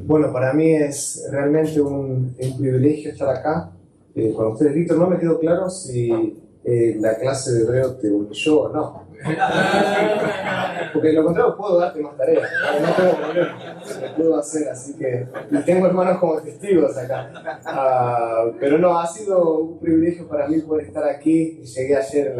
Bueno, para mí es realmente un privilegio estar acá con ustedes. Víctor, no me quedó claro si la clase de hebreo te humilló o no. Porque de lo contrario puedo darte más tareas, no tengo problema, lo puedo hacer, así que y tengo hermanos como testigos acá. Pero no, ha sido un privilegio para mí poder estar aquí. Llegué ayer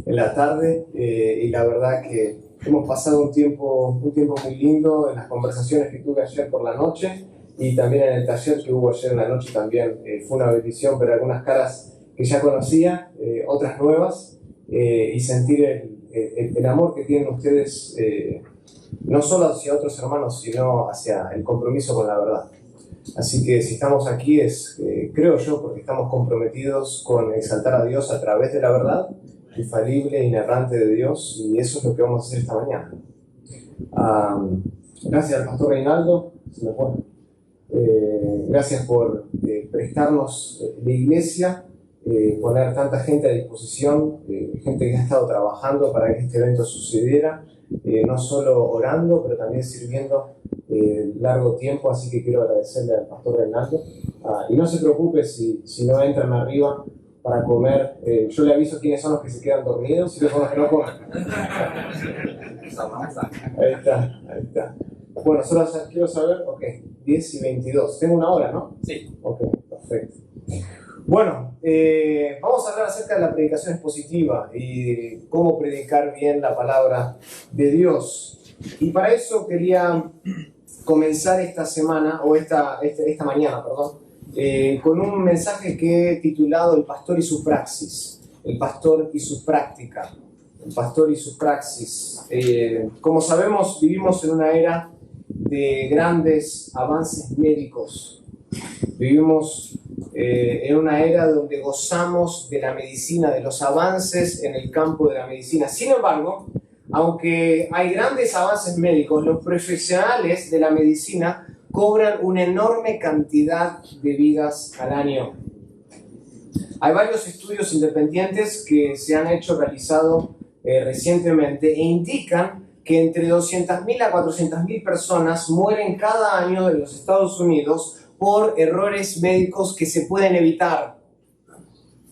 en la tarde y la verdad que hemos pasado un tiempo muy lindo en las conversaciones que tuve ayer por la noche y también en el taller que hubo ayer en la noche también. Fue una bendición ver algunas caras que ya conocía, otras nuevas, y sentir el amor que tienen ustedes, no solo hacia otros hermanos, sino hacia el compromiso con la verdad. Así que si estamos aquí es, creo yo, porque estamos comprometidos con exaltar a Dios a través de la verdad infalible e inerrante de Dios, y eso es lo que vamos a hacer esta mañana. Gracias al pastor Reinaldo, se me fue. Gracias por prestarnos la iglesia, poner tanta gente a disposición, gente que ha estado trabajando para que este evento sucediera, no solo orando, pero también sirviendo largo tiempo, así que quiero agradecerle al pastor Reinaldo. Y no se preocupe si no entran arriba para comer, yo le aviso quiénes son los que se quedan dormidos y quiénes son los que no comen. Ahí está. Bueno, solo quiero saber, ok, 10 y 22. Tengo una hora, ¿no? Sí. Ok, perfecto. Bueno, vamos a hablar acerca de la predicación expositiva y cómo predicar bien la palabra de Dios. Y para eso quería comenzar esta semana, o esta mañana, perdón, con un mensaje que he titulado El pastor y su praxis. El pastor y su práctica. El pastor y su praxis. Como sabemos, vivimos en una era de grandes avances médicos. Vivimos en una era donde gozamos de la medicina, de los avances en el campo de la medicina. Sin embargo, aunque hay grandes avances médicos, los profesionales de la medicina cobran una enorme cantidad de vidas al año. Hay varios estudios independientes que se han realizado recientemente e indican que entre 200.000 a 400.000 personas mueren cada año en los Estados Unidos por errores médicos que se pueden evitar.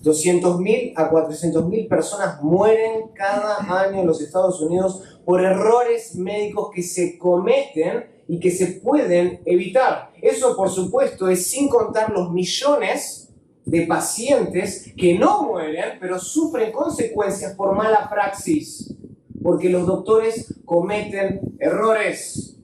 200.000 a 400.000 personas mueren cada año en los Estados Unidos por errores médicos que se cometen y que se pueden evitar. Eso, por supuesto, es sin contar los millones de pacientes que no mueren, pero sufren consecuencias por mala praxis, porque los doctores cometen errores.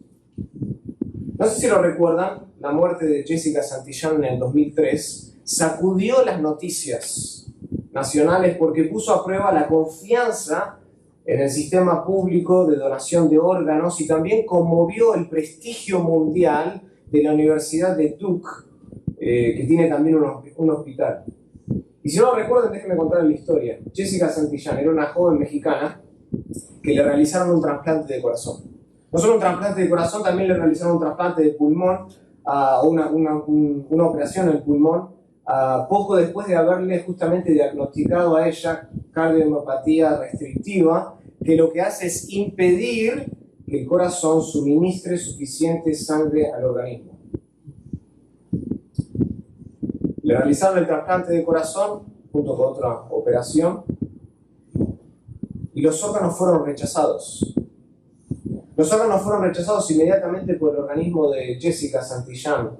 No sé si lo recuerdan, la muerte de Jessica Santillán en el 2003 sacudió las noticias nacionales porque puso a prueba la confianza en el sistema público de donación de órganos y también conmovió el prestigio mundial de la Universidad de Duke, que tiene también un hospital. Y si no lo recuerdan, déjenme contar la historia. Jessica Santillán era una joven mexicana que le realizaron un trasplante de corazón. No solo un trasplante de corazón, también le realizaron un trasplante de pulmón, una operación en el pulmón, poco después de haberle justamente diagnosticado a ella cardiomopatía restrictiva, que lo que hace es impedir que el corazón suministre suficiente sangre al organismo. Le realizaron el trasplante de corazón junto con otra operación y los órganos fueron rechazados. Los órganos fueron rechazados inmediatamente por el organismo de Jessica Santillán,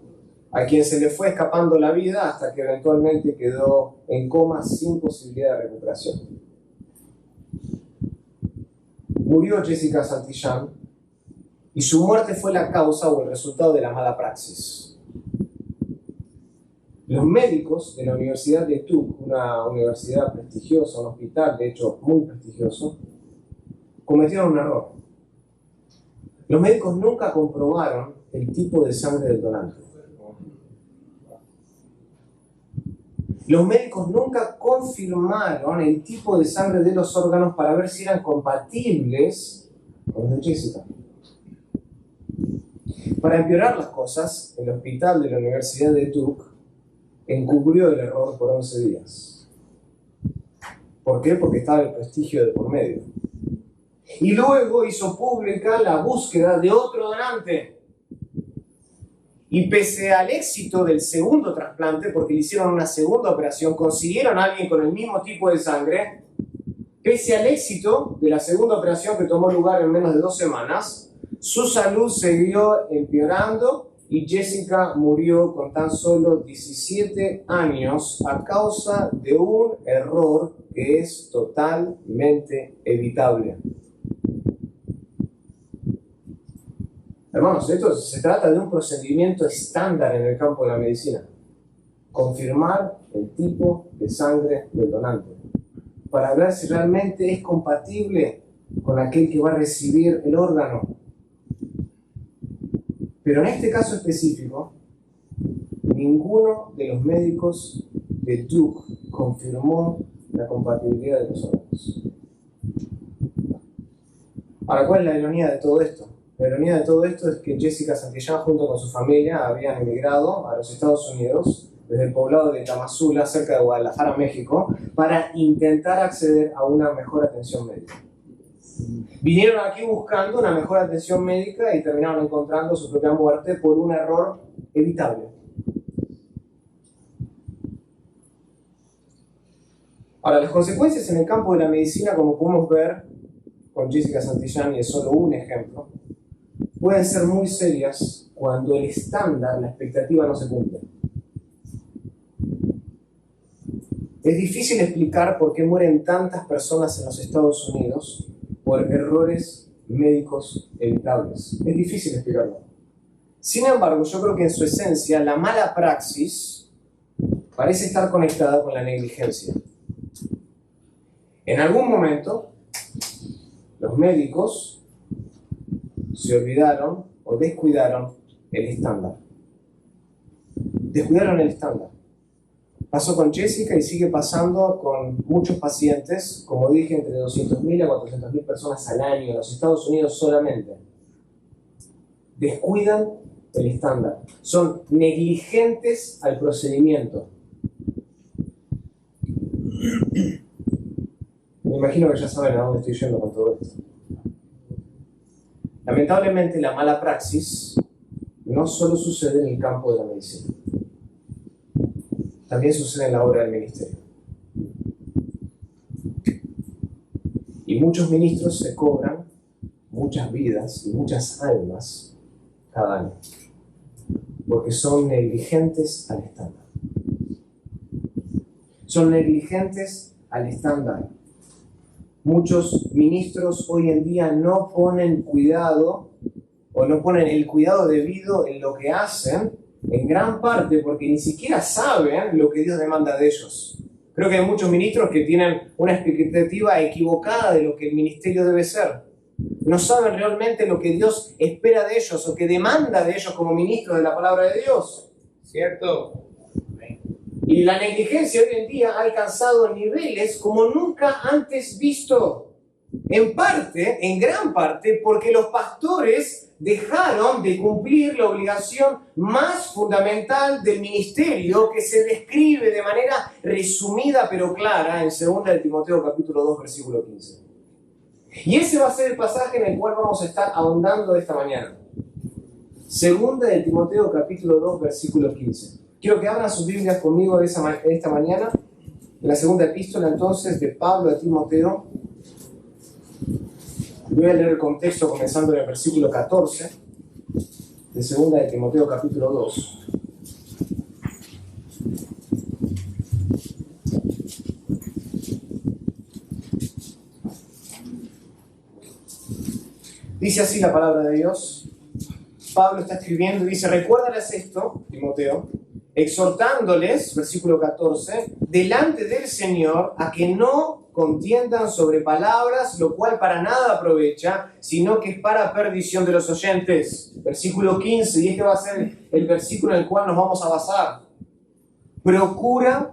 a quien se le fue escapando la vida hasta que eventualmente quedó en coma sin posibilidad de recuperación. Murió Jessica Santillán y su muerte fue la causa o el resultado de la mala praxis. Los médicos de la Universidad de Duke, una universidad prestigiosa, un hospital de hecho muy prestigioso, cometieron un error. Los médicos nunca comprobaron el tipo de sangre del donante. Los médicos nunca confirmaron el tipo de sangre de los órganos para ver si eran compatibles con los de Jessica. Para empeorar las cosas, el hospital de la Universidad de Duke encubrió el error por 11 días. ¿Por qué? Porque estaba el prestigio de por medio. Y luego hizo pública la búsqueda de otro donante. Y pese al éxito del segundo trasplante, porque le hicieron una segunda operación, consiguieron a alguien con el mismo tipo de sangre, pese al éxito de la segunda operación que tomó lugar en menos de 2 semanas, su salud siguió empeorando y Jessica murió con tan solo 17 años a causa de un error que es totalmente evitable. Hermanos, esto se trata de un procedimiento estándar en el campo de la medicina. Confirmar el tipo de sangre del donante para ver si realmente es compatible con aquel que va a recibir el órgano. Pero en este caso específico, ninguno de los médicos de Duke confirmó la compatibilidad de los órganos. Ahora, ¿cuál es la ironía de todo esto? La ironía de todo esto es que Jessica Santillán junto con su familia habían emigrado a los Estados Unidos desde el poblado de Tamazula, cerca de Guadalajara, México, para intentar acceder a una mejor atención médica. Vinieron aquí buscando una mejor atención médica y terminaron encontrando su propia muerte por un error evitable. Ahora, las consecuencias en el campo de la medicina, como podemos ver con Jessica Santillán, y es solo un ejemplo, pueden ser muy serias cuando el estándar, la expectativa no se cumple. Es difícil explicar por qué mueren tantas personas en los Estados Unidos por errores médicos evitables. Es difícil explicarlo. Sin embargo, yo creo que en su esencia la mala praxis parece estar conectada con la negligencia. En algún momento, los médicos se olvidaron o descuidaron el estándar. Descuidaron el estándar. Pasó con Jessica y sigue pasando con muchos pacientes, como dije, entre 200.000 a 400.000 personas al año en los Estados Unidos solamente. Descuidan el estándar. Son negligentes al procedimiento. Me imagino que ya saben a dónde estoy yendo con todo esto. Lamentablemente, la mala praxis no solo sucede en el campo de la medicina, también sucede en la obra del ministerio. Y muchos ministros se cobran muchas vidas y muchas almas cada año, porque son negligentes al estándar. Son negligentes al estándar. Muchos ministros hoy en día no ponen cuidado o no ponen el cuidado debido en lo que hacen, en gran parte porque ni siquiera saben lo que Dios demanda de ellos. Creo que hay muchos ministros que tienen una expectativa equivocada de lo que el ministerio debe ser. No saben realmente lo que Dios espera de ellos o que demanda de ellos como ministros de la palabra de Dios. ¿Cierto? Y la negligencia hoy en día ha alcanzado niveles como nunca antes visto. En parte, en gran parte, porque los pastores dejaron de cumplir la obligación más fundamental del ministerio que se describe de manera resumida pero clara en 2 de Timoteo capítulo 2 versículo 15. Y ese va a ser el pasaje en el cual vamos a estar ahondando esta mañana. 2 de Timoteo capítulo 2 versículo 15. Quiero que abran sus Biblias conmigo esta mañana, en la segunda epístola entonces de Pablo a Timoteo. Voy a leer el contexto comenzando en el versículo 14 de 2 de Timoteo capítulo 2. Dice así la palabra de Dios. Pablo está escribiendo y dice: recuérdales esto, Timoteo, exhortándoles, versículo 14, delante del Señor a que no contiendan sobre palabras, lo cual para nada aprovecha, sino que es para perdición de los oyentes. Versículo 15, y este va a ser el versículo en el cual nos vamos a basar. Procura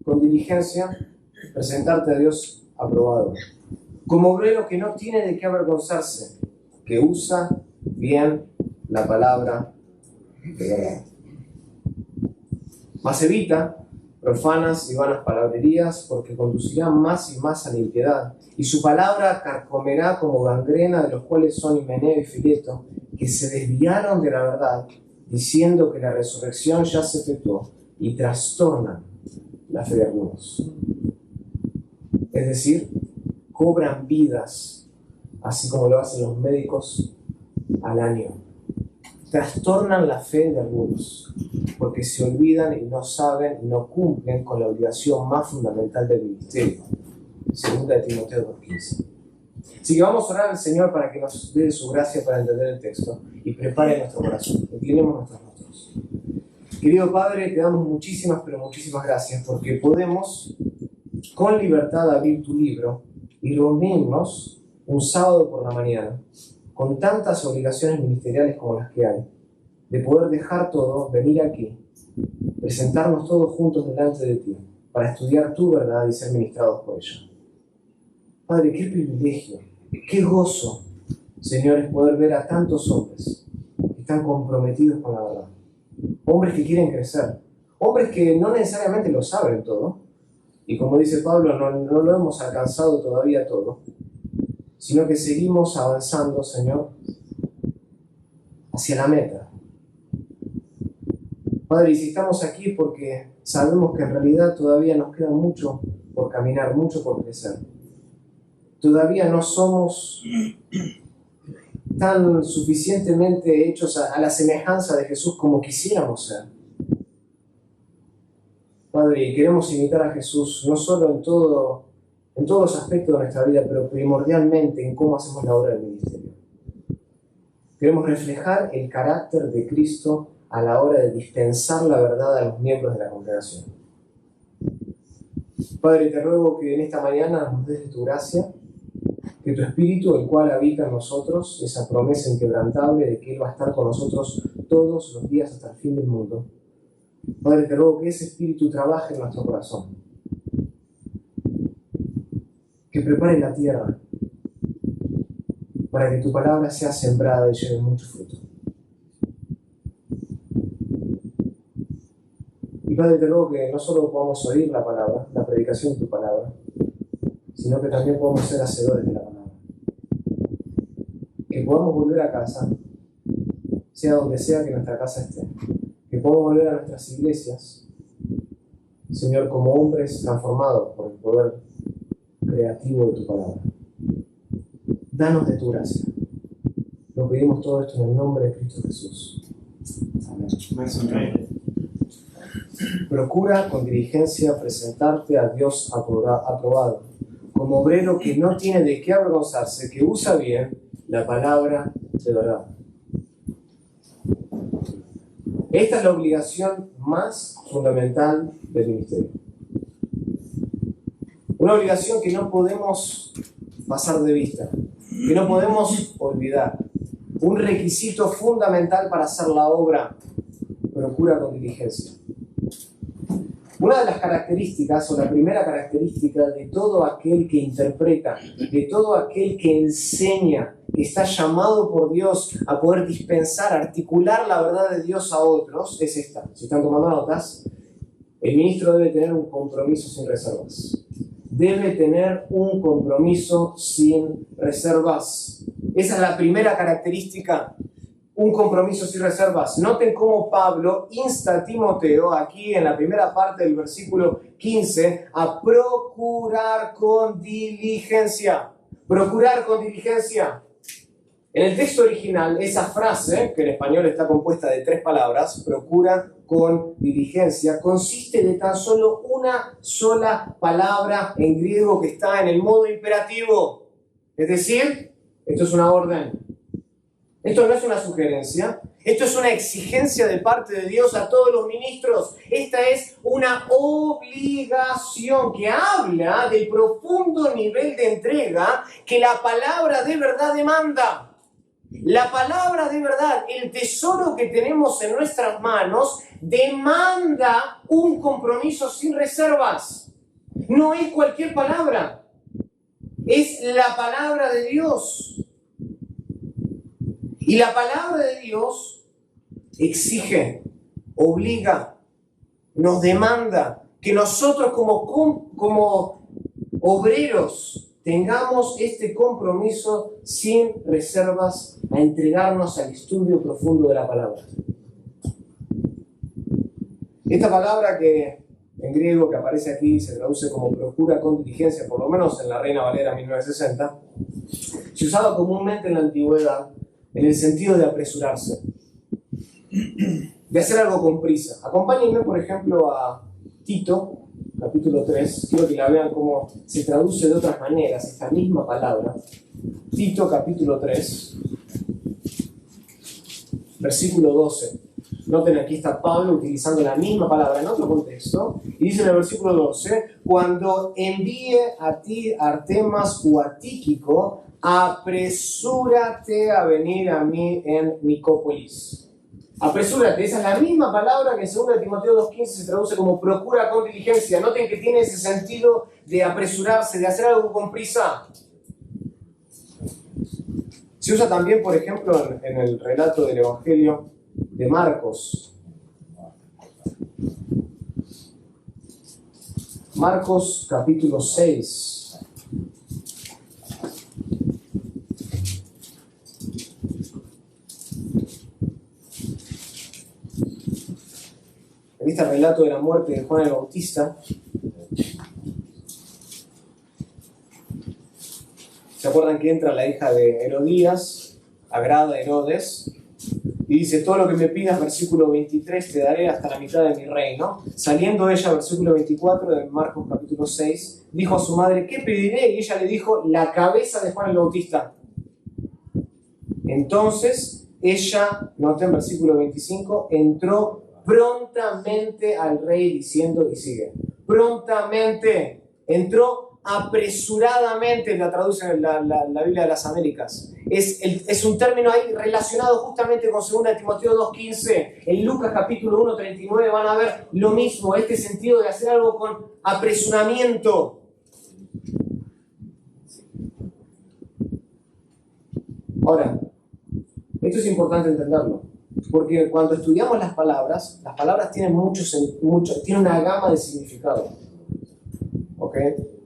con diligencia presentarte a Dios aprobado, como obrero que no tiene de qué avergonzarse, que usa bien la palabra de verdad. Mas evita profanas y vanas palabrerías, porque conducirán más y más a la impiedad, y su palabra carcomerá como gangrena, de los cuales son Himeneo y Fileto, que se desviaron de la verdad diciendo que la resurrección ya se efectuó y trastornan la fe de algunos. Es decir, cobran vidas, así como lo hacen los médicos al año. Trastornan la fe de algunos, porque se olvidan y no saben y no cumplen con la obligación más fundamental del ministerio. 2 de Timoteo 2:15. Así que vamos a orar al Señor para que nos dé su gracia para entender el texto y prepare nuestro corazón. Inclinemos nuestros rostros. Querido Padre, te damos muchísimas, pero muchísimas gracias porque podemos con libertad abrir tu libro y reunirnos un sábado por la mañana con tantas obligaciones ministeriales como las que hay, de poder dejar todo, venir aquí, presentarnos todos juntos delante de ti para estudiar tu verdad y ser ministrados por ella. Padre, qué privilegio, qué gozo, Señor, es poder ver a tantos hombres que están comprometidos con la verdad. Hombres que quieren crecer, hombres que no necesariamente lo saben todo, y como dice Pablo, no lo hemos alcanzado todavía todo, sino que seguimos avanzando, Señor, hacia la meta. Padre, y si estamos aquí porque sabemos que en realidad todavía nos queda mucho por caminar, mucho por crecer. Todavía no somos tan suficientemente hechos a la semejanza de Jesús como quisiéramos ser. Padre, y queremos imitar a Jesús no solo en todos los aspectos de nuestra vida, pero primordialmente en cómo hacemos la obra del ministerio. Queremos reflejar el carácter de Cristo a la hora de dispensar la verdad a los miembros de la congregación. Padre, te ruego que en esta mañana nos des de tu gracia, que tu Espíritu, el cual habita en nosotros, esa promesa inquebrantable de que Él va a estar con nosotros todos los días hasta el fin del mundo. Padre, te ruego que ese Espíritu trabaje en nuestro corazón, que prepare la tierra para que tu palabra sea sembrada y lleve mucho fruto. Y Padre, te ruego que no solo podamos oír la palabra, la predicación de tu palabra, sino que también podamos ser hacedores de la palabra. Que podamos volver a casa, sea donde sea que nuestra casa esté. Que podamos volver a nuestras iglesias, Señor, como hombres transformados por el poder creativo de tu palabra. Danos de tu gracia. Lo pedimos todo esto en el nombre de Cristo Jesús. Amén. Procura con diligencia presentarte a Dios aprobado, como obrero que no tiene de qué avergonzarse, que usa bien la palabra de verdad. Esta es la obligación más fundamental del ministerio. Una obligación que no podemos pasar de vista, que no podemos olvidar. Un requisito fundamental para hacer la obra. Procura con diligencia. Una de las características, o la primera característica de todo aquel que interpreta, de todo aquel que enseña, que está llamado por Dios a poder dispensar, articular la verdad de Dios a otros, es esta. Si están tomando notas, el ministro debe tener un compromiso sin reservas. Debe tener un compromiso sin reservas. Esa es la primera característica. Un compromiso sin reservas. Noten cómo Pablo insta a Timoteo, aquí en la primera parte del versículo 15, a procurar con diligencia. Procurar con diligencia. En el texto original, esa frase, que en español está compuesta de 3 palabras, procura con diligencia, consiste de tan solo una sola palabra en griego que está en el modo imperativo. Es decir, esto es una orden. Esto no es una sugerencia, esto es una exigencia de parte de Dios a todos los ministros. Esta es una obligación que habla del profundo nivel de entrega que la palabra de verdad demanda. La palabra de verdad, el tesoro que tenemos en nuestras manos, demanda un compromiso sin reservas. No es cualquier palabra, es la palabra de Dios. Y la palabra de Dios exige, obliga, nos demanda que nosotros como obreros tengamos este compromiso sin reservas a entregarnos al estudio profundo de la palabra. Esta palabra que en griego que aparece aquí se traduce como procura con diligencia, por lo menos en la Reina Valera 1960, se usaba comúnmente en la antigüedad en el sentido de apresurarse, de hacer algo con prisa. Acompáñenme, por ejemplo, a Tito, capítulo 3. Quiero que la vean cómo se traduce de otras maneras esta misma palabra. Tito, capítulo 3, versículo 12. Noten, aquí está Pablo utilizando la misma palabra en otro contexto, y dice en el versículo 12, cuando envíe a ti Artemas o a Tíquico, apresúrate a venir a mí en Nicópolis. Apresúrate, esa es la misma palabra que en 2 Timoteo 2:15 se traduce como procura con diligencia. Noten que tiene ese sentido de apresurarse, de hacer algo con prisa. Se usa también, por ejemplo, en el relato del Evangelio de Marcos. Marcos capítulo 6. En este relato de la muerte de Juan el Bautista, ¿se acuerdan que entra la hija de Herodías, agrada a Herodes? Y dice, todo lo que me pidas, versículo 23, te daré hasta la mitad de mi reino. Saliendo ella, versículo 24 de Marcos capítulo 6, dijo a su madre, ¿qué pediré? Y ella le dijo, la cabeza de Juan el Bautista. Entonces, ella, noten versículo 25, entró prontamente al rey diciendo, y sigue, prontamente, entró apresuradamente, la traduce la Biblia de las Américas. Es un término ahí relacionado justamente con 2 Timoteo 2:15. En Lucas capítulo 1:39 van a ver lo mismo, este sentido de hacer algo con apresuramiento. Ahora, esto es importante entenderlo, porque cuando estudiamos las palabras tienen tienen una gama de significado. ¿Ok?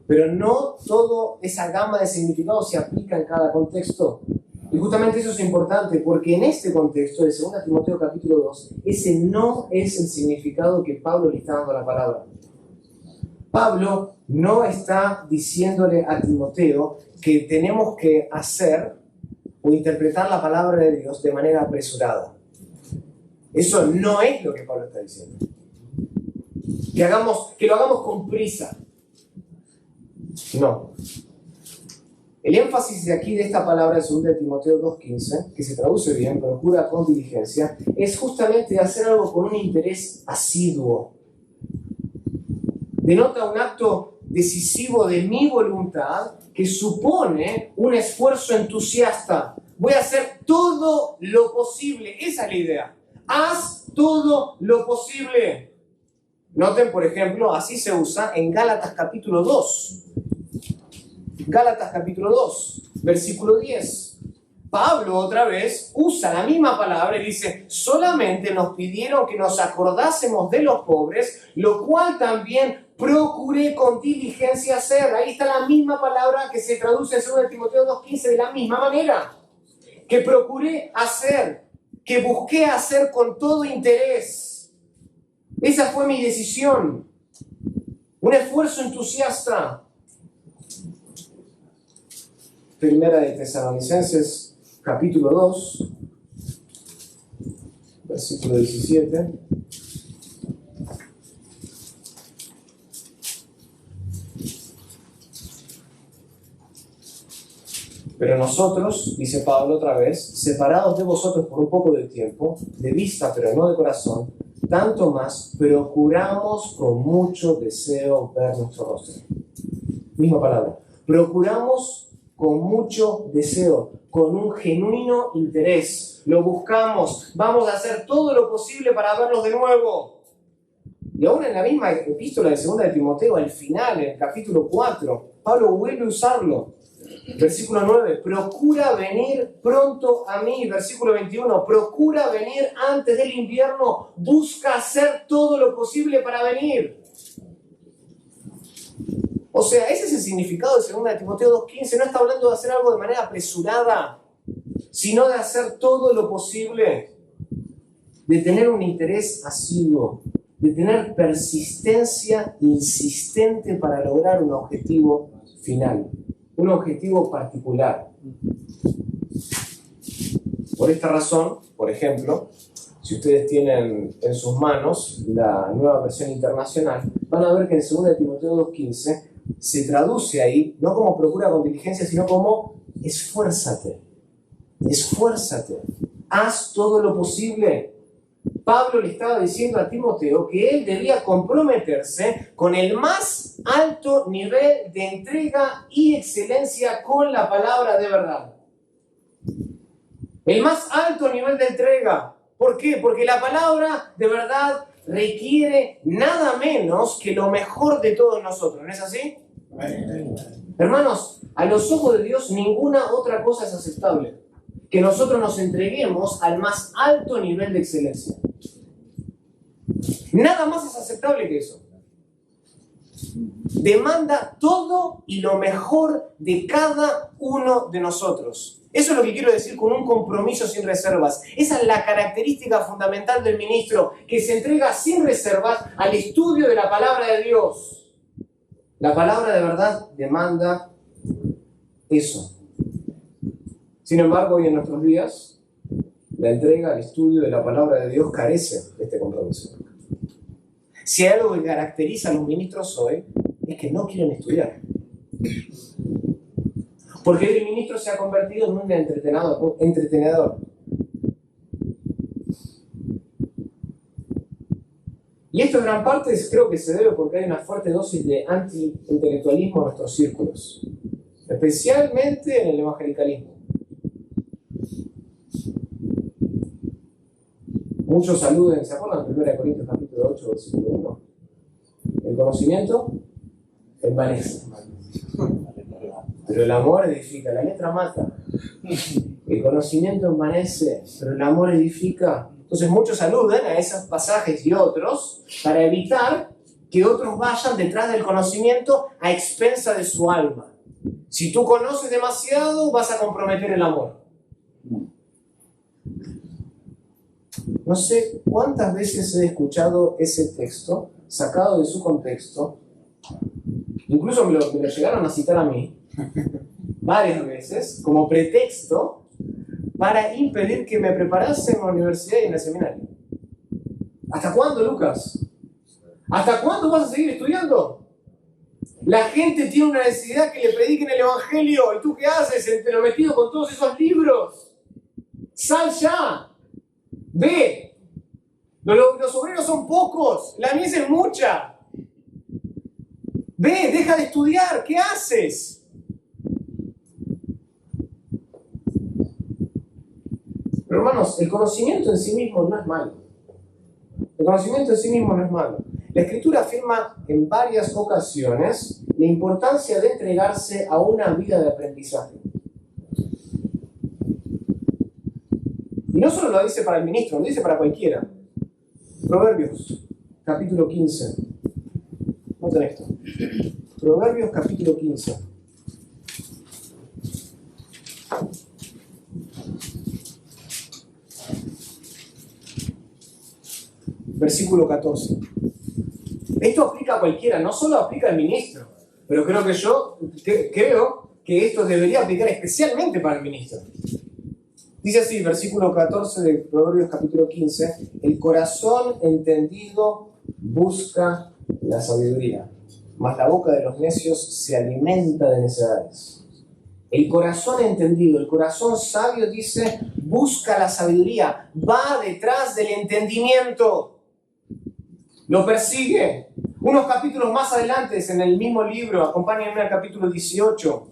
Pero no toda esa gama de significados se aplica en cada contexto. Y justamente eso es importante, porque en este contexto de 2 Timoteo capítulo 2, ese no es el significado que Pablo le está dando a la palabra. Pablo no está diciéndole a Timoteo que tenemos que hacer o interpretar la palabra de Dios de manera apresurada. Eso no es lo que Pablo está diciendo. Que lo hagamos con prisa. No. El énfasis de aquí de esta palabra en 2 Timoteo 2:15, que se traduce bien, procura con diligencia, es justamente hacer algo con un interés asiduo. Denota un acto decisivo de mi voluntad que supone un esfuerzo entusiasta. Voy a hacer todo lo posible. Esa es la idea. Haz todo lo posible. Noten, por ejemplo, así se usa en Gálatas capítulo 2. Gálatas capítulo 2, versículo 10. Pablo otra vez usa la misma palabra y dice, solamente nos pidieron que nos acordásemos de los pobres, lo cual también procuré con diligencia hacer. Ahí está la misma palabra que se traduce en 2 Timoteo 2:15 de la misma manera. Que procuré hacer, que busqué hacer con todo interés. Esa fue mi decisión. Un esfuerzo entusiasta. Primera de Tesalonicenses, capítulo 2, versículo 17. Pero nosotros, dice Pablo otra vez, separados de vosotros por un poco de tiempo, de vista pero no de corazón, tanto más procuramos con mucho deseo ver nuestro rostro. Misma palabra. Procuramos con mucho deseo, con un genuino interés. Lo buscamos, vamos a hacer todo lo posible para verlos de nuevo. Y aún en la misma epístola de 2 Timoteo, al final, en el capítulo 4, Pablo vuelve a usarlo. Versículo 9, procura venir pronto a mí. Versículo 21, procura venir antes del invierno. Busca hacer todo lo posible para venir. O sea, ese es el significado de 2 Timoteo 2:15. No está hablando de hacer algo de manera apresurada, sino de hacer todo lo posible, de tener un interés asiduo. de tener persistencia insistente para lograr un objetivo final, un objetivo particular. Por esta razón, por ejemplo, si ustedes tienen en sus manos la nueva versión internacional, van a ver que en 2 Timoteo 2:15 se traduce ahí, no como procura con diligencia, sino como esfuérzate, esfuérzate, haz todo lo posible. Pablo le estaba diciendo a Timoteo que él debía comprometerse con el más alto nivel de entrega y excelencia con la palabra de verdad. El más alto nivel de entrega. ¿Por qué? Porque la palabra de verdad requiere nada menos que lo mejor de todos nosotros. ¿No es así? Hermanos, a los ojos de Dios ninguna otra cosa es aceptable que nosotros nos entreguemos al más alto nivel de excelencia. Nada más es aceptable que eso. Demanda todo y lo mejor de cada uno de nosotros. Eso es lo que quiero decir con un compromiso sin reservas. Esa es la característica fundamental del ministro, que se entrega sin reservas al estudio de la palabra de Dios. La palabra de verdad demanda eso. Sin embargo, hoy en nuestros días, la entrega al estudio de la palabra de Dios carece de este compromiso. Si hay algo que caracteriza a los ministros hoy, es que no quieren estudiar. Porque el ministro se ha convertido en un entretenedor. Y esto en gran parte creo que se debe porque hay una fuerte dosis de anti-intelectualismo en nuestros círculos, especialmente en el evangelicalismo. Muchos saluden, ¿se acuerdan? 1 Corintios capítulo 8, versículo 1. El conocimiento envanece, pero el amor edifica. La letra mata. El conocimiento envanece, pero el amor edifica. Entonces muchos aluden a esos pasajes y otros para evitar que otros vayan detrás del conocimiento a expensa de su alma. Si tú conoces demasiado, vas a comprometer el amor. No sé cuántas veces he escuchado ese texto sacado de su contexto. Incluso me lo llegaron a citar a mí varias veces como pretexto para impedir que me preparase en la universidad y en el seminario. ¿Hasta cuándo, Lucas? ¿Hasta cuándo vas a seguir estudiando? La gente tiene una necesidad que le prediquen el evangelio. ¿Y tú qué haces entrometido con todos esos libros? ¡Sal ya! ¡Ve! Los obreros son pocos. La mies es mucha. ¡Ve! ¡Deja de estudiar! ¿Qué haces? Pero hermanos, el conocimiento en sí mismo no es malo. El conocimiento en sí mismo no es malo. La Escritura afirma en varias ocasiones la importancia de entregarse a una vida de aprendizaje. Y no solo lo dice para el ministro, lo dice para cualquiera. Proverbios, capítulo 15. Noten esto. Proverbios, capítulo 15. Versículo 14. Esto aplica a cualquiera, no solo aplica al ministro, pero creo que esto debería aplicar especialmente para el ministro. Dice así, versículo 14 de Proverbios capítulo 15, el corazón entendido busca la sabiduría, mas la boca de los necios se alimenta de necedades. El corazón entendido, el corazón sabio dice, busca la sabiduría, va detrás del entendimiento. Lo persigue. Unos capítulos más adelante, en el mismo libro, acompáñenme al capítulo 18.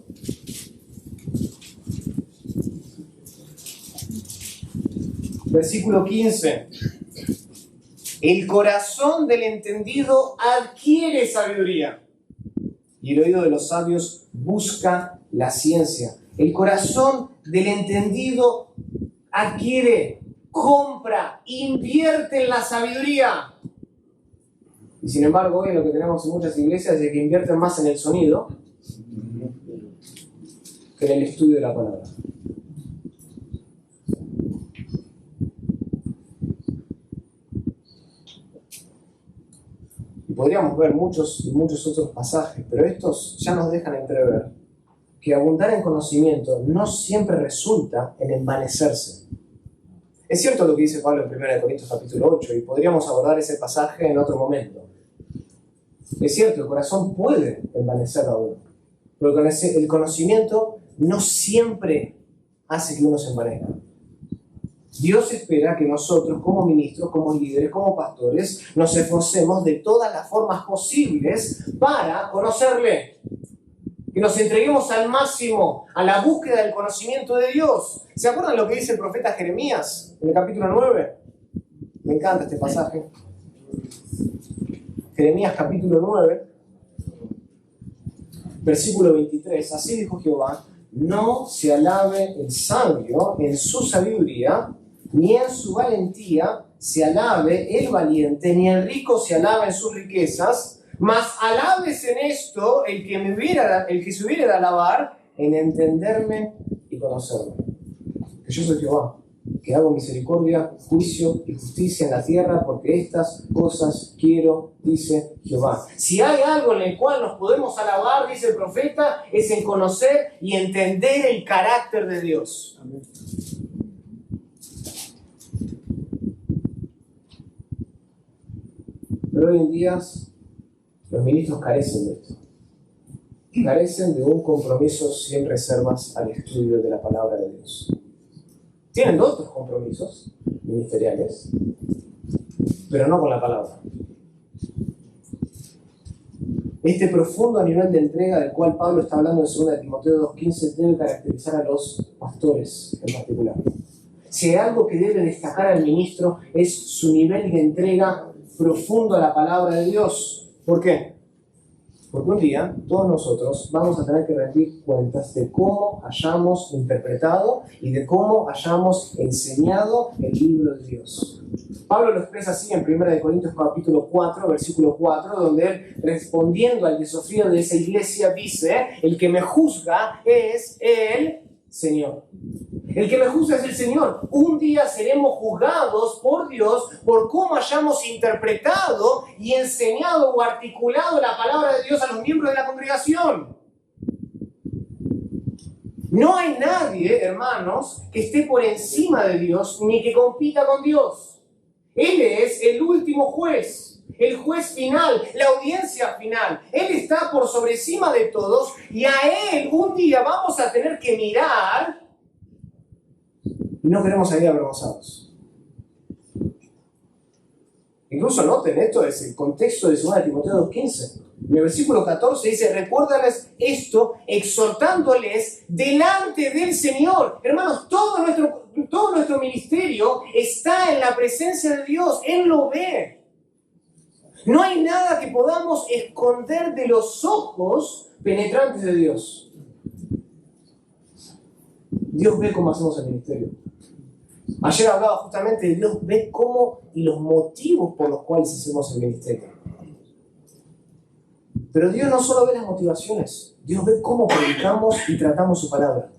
Versículo 15. El corazón del entendido adquiere sabiduría, y el oído de los sabios busca la ciencia. El corazón del entendido adquiere, compra, invierte en la sabiduría. Y sin embargo, hoy lo que tenemos en muchas iglesias es que invierten más en el sonido que en el estudio de la palabra. podríamos ver muchos y muchos otros pasajes, pero estos ya nos dejan entrever que abundar en conocimiento no siempre resulta en envanecerse. Es cierto lo que dice Pablo en 1 Corintios capítulo 8, y podríamos abordar ese pasaje en otro momento. Es cierto, el corazón puede envanecer a uno, pero el conocimiento no siempre hace que uno se envanezca. Dios espera que nosotros, como ministros, como líderes, como pastores, nos esforcemos de todas las formas posibles para conocerle. Que nos entreguemos al máximo a la búsqueda del conocimiento de Dios. ¿Se acuerdan lo que dice el profeta Jeremías en el capítulo 9? Me encanta este pasaje. Jeremías capítulo 9, versículo 23. Así dijo Jehová: no se alabe el sabio en su sabiduría, ni en su valentía se alabe el valiente, ni el rico se alabe en sus riquezas, mas alabes en esto el que se hubiera de alabar, en entenderme y conocerme. Que yo soy Jehová, que hago misericordia, juicio y justicia en la tierra, porque estas cosas quiero, dice Jehová. Si hay algo en el cual nos podemos alabar, dice el profeta, es en conocer y entender el carácter de Dios. Amén. Pero hoy en día los ministros carecen de esto. Carecen de un compromiso sin reservas al estudio de la palabra de Dios. Tienen otros compromisos ministeriales, pero no con la palabra. Este profundo nivel de entrega del cual Pablo está hablando en 2 Timoteo 2:15 debe caracterizar a los pastores en particular. Si hay algo que debe destacar al ministro es su nivel de entrega profundo a la palabra de Dios. ¿Por qué? Porque un día todos nosotros vamos a tener que rendir cuentas de cómo hayamos interpretado y de cómo hayamos enseñado el libro de Dios. Pablo lo expresa así en 1 Corintios capítulo 4, versículo 4, donde él, respondiendo al desafío de esa iglesia, dice: el que me juzga es el Señor. El que me juzga es el Señor. Un día seremos juzgados por Dios por cómo hayamos interpretado y enseñado o articulado la palabra de Dios a los miembros de la congregación. No hay nadie, hermanos, que esté por encima de Dios ni que compita con Dios. Él es el último juez, el juez final, la audiencia final. Él está por sobre encima de todos y a Él un día vamos a tener que mirar y no queremos salir avergonzados. Incluso noten, esto es el contexto de 2 Timoteo 2:15. En el versículo 14 dice: recuérdales esto, exhortándoles delante del Señor. Hermanos, todo nuestro ministerio está en la presencia de Dios. Él lo ve. No hay nada que podamos esconder de los ojos penetrantes de Dios. Dios ve cómo hacemos el ministerio. Ayer hablaba justamente de Dios ve cómo y los motivos por los cuales hacemos el ministerio. Pero Dios no solo ve las motivaciones, Dios ve cómo predicamos y tratamos su palabra.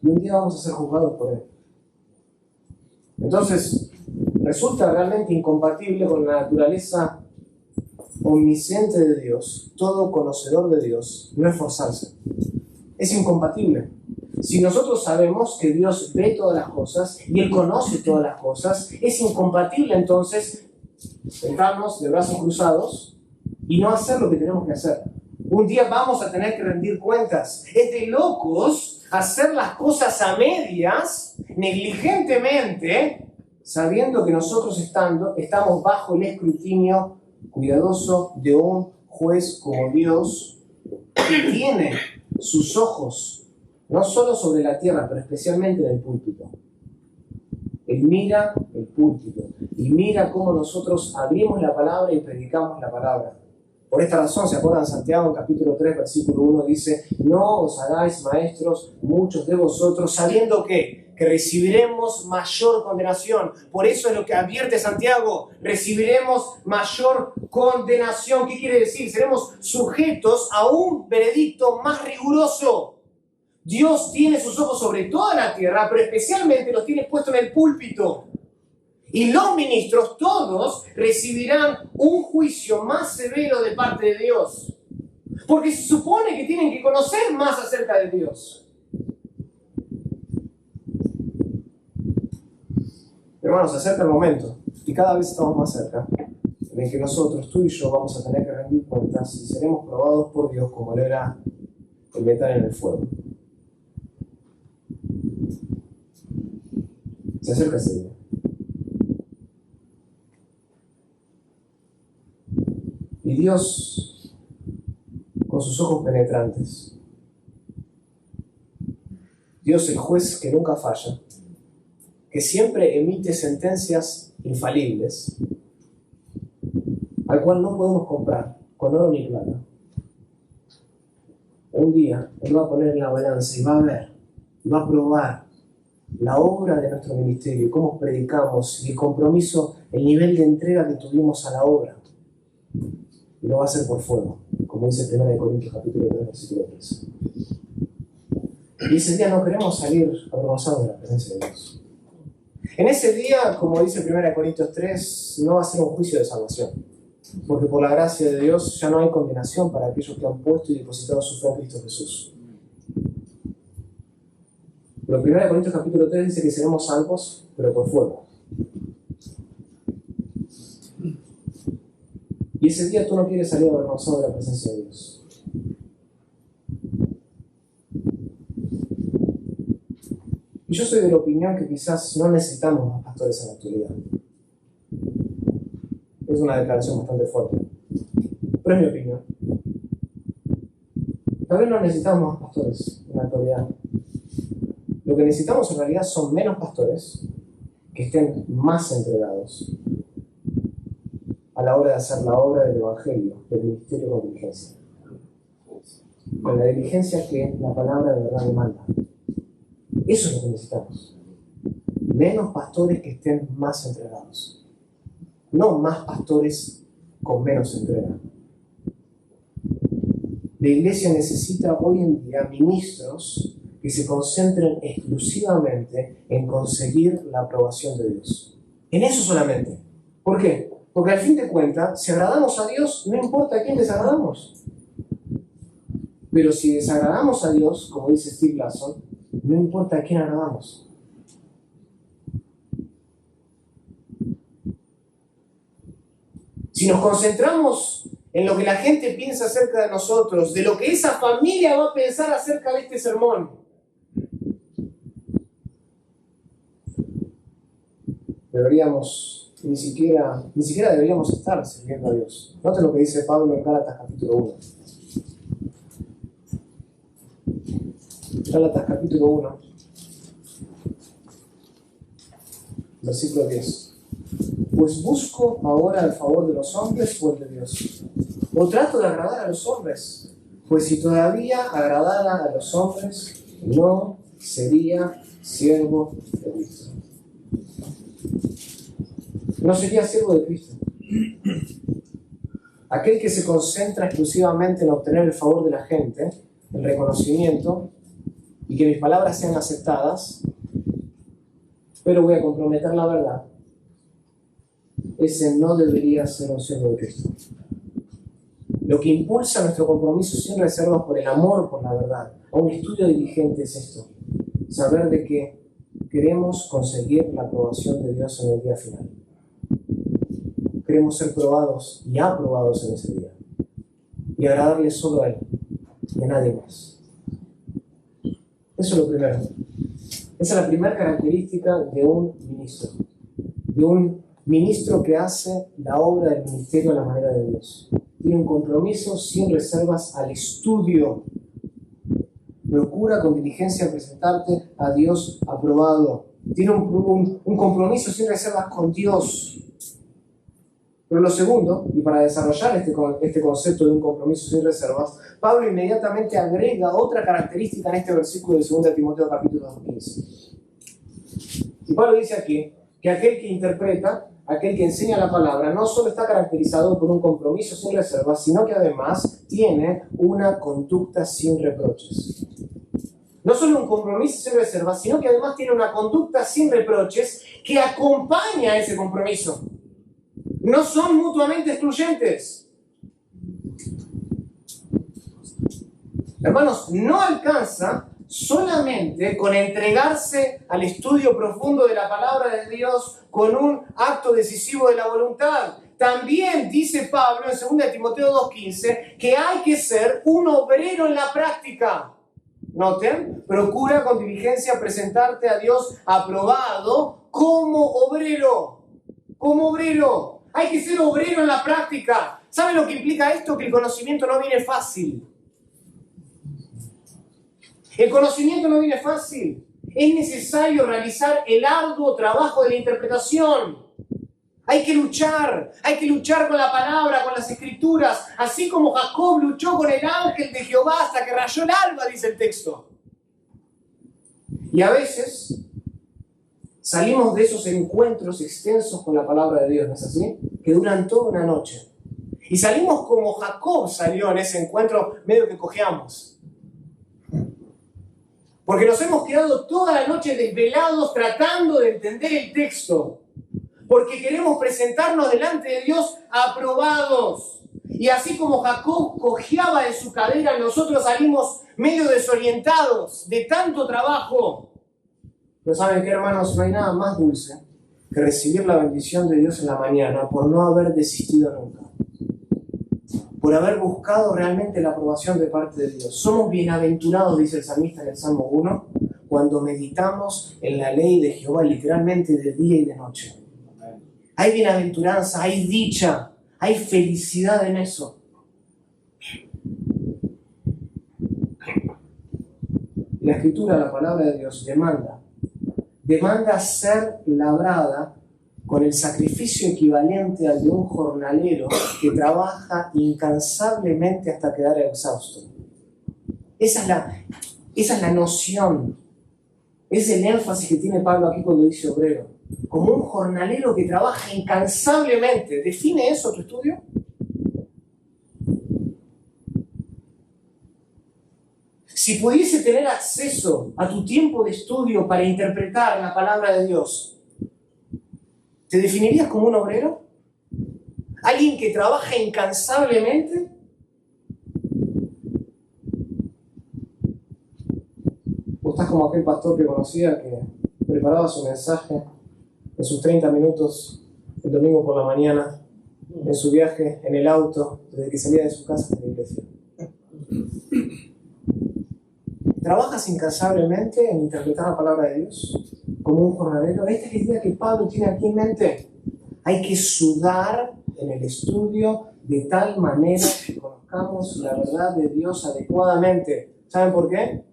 Y un día vamos a ser juzgados por Él. Entonces, resulta realmente incompatible con la naturaleza omnisciente de Dios, todo conocedor de Dios, no esforzarse. Es incompatible. Si nosotros sabemos que Dios ve todas las cosas y Él conoce todas las cosas, es incompatible entonces sentarnos de brazos cruzados y no hacer lo que tenemos que hacer. Un día vamos a tener que rendir cuentas. Es de locos hacer las cosas a medias, negligentemente, sabiendo que nosotros estamos bajo el escrutinio cuidadoso de un juez como Dios, que tiene sus ojos no solo sobre la tierra, pero especialmente en el púlpito. Él mira el púlpito y mira cómo nosotros abrimos la palabra y predicamos la palabra. Por esta razón, ¿se acuerdan? Santiago, en capítulo 3, versículo 1, dice: no os hagáis maestros muchos de vosotros, sabiendo que recibiremos mayor condenación. Por eso es lo que advierte Santiago: recibiremos mayor condenación. ¿Qué quiere decir? Seremos sujetos a un veredicto más riguroso. Dios tiene sus ojos sobre toda la tierra, pero especialmente los tiene puestos en el púlpito. Y los ministros, todos, recibirán un juicio más severo de parte de Dios. Porque se supone que tienen que conocer más acerca de Dios. Hermanos, se acerca el momento, y cada vez estamos más cerca, en el que nosotros, tú y yo, vamos a tener que rendir cuentas y seremos probados por Dios como lo era el metal en el fuego. Se acerca ese día. Y Dios, con sus ojos penetrantes, Dios el juez que nunca falla, que siempre emite sentencias infalibles, al cual no podemos comprar con oro ni plata. Un día Él va a poner en la balanza y va a ver, y va a probar la obra de nuestro ministerio, cómo predicamos, y el compromiso, el nivel de entrega que tuvimos a la obra. Y lo va a hacer por fuego, como dice 1 Corintios capítulo 3, versículo 3. Y ese día no queremos salir avergonzados de la presencia de Dios. En ese día, como dice 1 Corintios 3, no va a ser un juicio de salvación, porque por la gracia de Dios ya no hay condenación para aquellos que han puesto y depositado su fe en Cristo Jesús. Pero 1 Corintios capítulo 3 dice que seremos salvos, pero por fuego. Y ese día tú no quieres salir avergonzado de la presencia de Dios. Y yo soy de la opinión que quizás no necesitamos más pastores en la actualidad. Es una declaración bastante fuerte, pero es mi opinión. Tal vez no necesitamos más pastores en la actualidad. Lo que necesitamos en realidad son menos pastores que estén más entregados a la hora de hacer la obra del Evangelio, del ministerio con diligencia. Con la diligencia que la palabra de verdad demanda. Eso es lo que necesitamos. Menos pastores que estén más entregados. No más pastores con menos entrega. La iglesia necesita hoy en día ministros que se concentren exclusivamente en conseguir la aprobación de Dios. En eso solamente. ¿Por qué? Porque al fin de cuentas, si agradamos a Dios, no importa a quién desagradamos. Pero si desagradamos a Dios, como dice Steve Lasson, no importa a quién agradamos. Si nos concentramos en lo que la gente piensa acerca de nosotros, de lo que esa familia va a pensar acerca de este sermón, ni siquiera deberíamos estar sirviendo a Dios. Noten lo que dice Pablo en Gálatas capítulo 1. Gálatas capítulo 1, versículo 10. Pues busco ahora el favor de los hombres o el de Dios. O trato de agradar a los hombres, pues si todavía agradara a los hombres, no sería siervo de Cristo. No sería siervo de Cristo. Aquel que se concentra exclusivamente en obtener el favor de la gente, el reconocimiento, y que mis palabras sean aceptadas, pero voy a comprometer la verdad, ese no debería ser un siervo de Cristo. Lo que impulsa nuestro compromiso sin reservas por el amor por la verdad, a un estudio diligente, es esto: saber de que queremos conseguir la aprobación de Dios en el día final. Queremos ser probados y aprobados en ese día, y agradarle solo a Él y a nadie más. Eso es lo primero. Esa es la primera característica de un ministro que hace la obra del ministerio a la manera de Dios. Tiene un compromiso sin reservas al estudio. Procura con diligencia presentarte a Dios aprobado. Tiene un compromiso sin reservas con Dios. Pero lo segundo, y para desarrollar este concepto de un compromiso sin reservas, Pablo inmediatamente agrega otra característica en este versículo de 2 Timoteo capítulo 2:15. Y Pablo dice aquí que aquel que interpreta, aquel que enseña la palabra, no solo está caracterizado por un compromiso sin reservas, sino que además tiene una conducta sin reproches. No solo un compromiso sin reservas, sino que además tiene una conducta sin reproches que acompaña a ese compromiso. No son mutuamente excluyentes. Hermanos, no alcanza solamente con entregarse al estudio profundo de la palabra de Dios con un acto decisivo de la voluntad. También dice Pablo en 2 Timoteo 2:15 que hay que ser un obrero en la práctica. Noten, procura con diligencia presentarte a Dios aprobado como obrero. Como obrero. Hay que ser obrero en la práctica. ¿Saben lo que implica esto? Que el conocimiento no viene fácil. El conocimiento no viene fácil. Es necesario realizar el arduo trabajo de la interpretación. Hay que luchar con la palabra, con las escrituras, así como Jacob luchó con el ángel de Jehová hasta que rayó el alba, dice el texto. Y a veces salimos de esos encuentros extensos con la palabra de Dios, ¿no es así? Que duran toda una noche. Y salimos como Jacob salió en ese encuentro, medio que cojeamos. Porque nos hemos quedado toda la noche desvelados tratando de entender el texto. Porque queremos presentarnos delante de Dios aprobados. Y así como Jacob cojeaba de su cadera, nosotros salimos medio desorientados de tanto trabajo. Pero ¿saben qué, hermanos? No hay nada más dulce que recibir la bendición de Dios en la mañana por no haber desistido nunca. Por haber buscado realmente la aprobación de parte de Dios. Somos bienaventurados, dice el salmista en el Salmo 1, cuando meditamos en la ley de Jehová literalmente de día y de noche. Hay bienaventuranza, hay dicha, hay felicidad en eso. La Escritura, la palabra de Dios, demanda ser labrada con el sacrificio equivalente al de un jornalero que trabaja incansablemente hasta quedar exhausto. Esa es la noción, es el énfasis que tiene Pablo aquí cuando dice obrero. Como un jornalero que trabaja incansablemente. ¿Define eso tu estudio? Si pudiese tener acceso a tu tiempo de estudio para interpretar la palabra de Dios, ¿te definirías como un obrero? ¿Alguien que trabaja incansablemente? ¿O estás como aquel pastor que conocía que preparaba su mensaje en sus 30 minutos el domingo por la mañana, en su viaje en el auto, desde que salía de su casa hasta la iglesia? ¿Trabajas incansablemente en interpretar la palabra de Dios como un jornalero? Esta es la idea que Pablo tiene aquí en mente. Hay que sudar en el estudio de tal manera que conozcamos la verdad de Dios adecuadamente. ¿Saben por qué?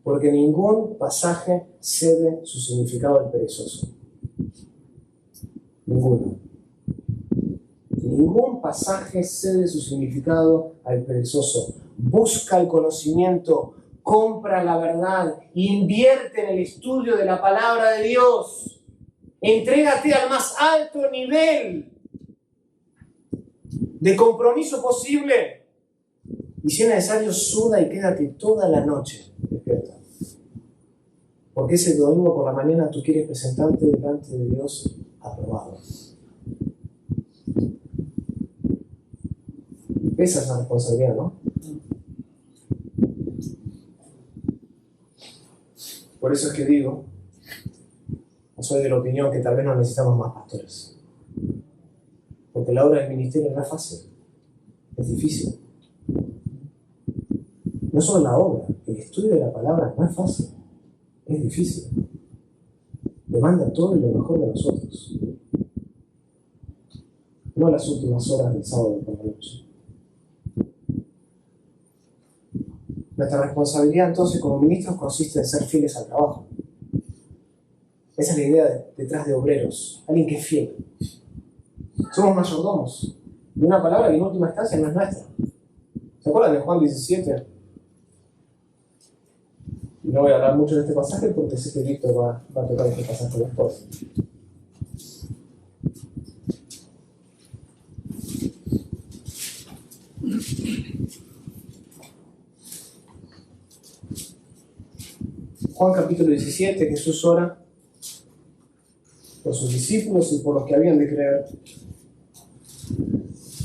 Porque ningún pasaje cede su significado al perezoso. Ninguno. Ningún pasaje cede su significado al perezoso. Busca el conocimiento, compra la verdad, invierte en el estudio de la palabra de Dios. Entrégate al más alto nivel de compromiso posible. Y si es necesario, suda y quédate toda la noche despierta. Porque ese domingo por la mañana tú quieres presentarte delante de Dios aprobado. Esa es la responsabilidad, ¿no? Por eso es que digo, soy de la opinión que tal vez no necesitamos más pastores. Porque la obra del ministerio no es fácil, es difícil. No solo la obra, el estudio de la palabra no es fácil, es difícil. Demanda todo y lo mejor de nosotros. No las últimas horas del sábado por la noche. Nuestra responsabilidad entonces como ministros consiste en ser fieles al trabajo. Esa es la idea detrás de obreros, alguien que es fiel. Somos mayordomos de una palabra que en última instancia no es nuestra. ¿Se acuerdan de Juan 17? No voy a hablar mucho de este pasaje porque sé que Víctor va a tocar este pasaje después. Juan capítulo 17, Jesús ora por sus discípulos y por los que habían de creer.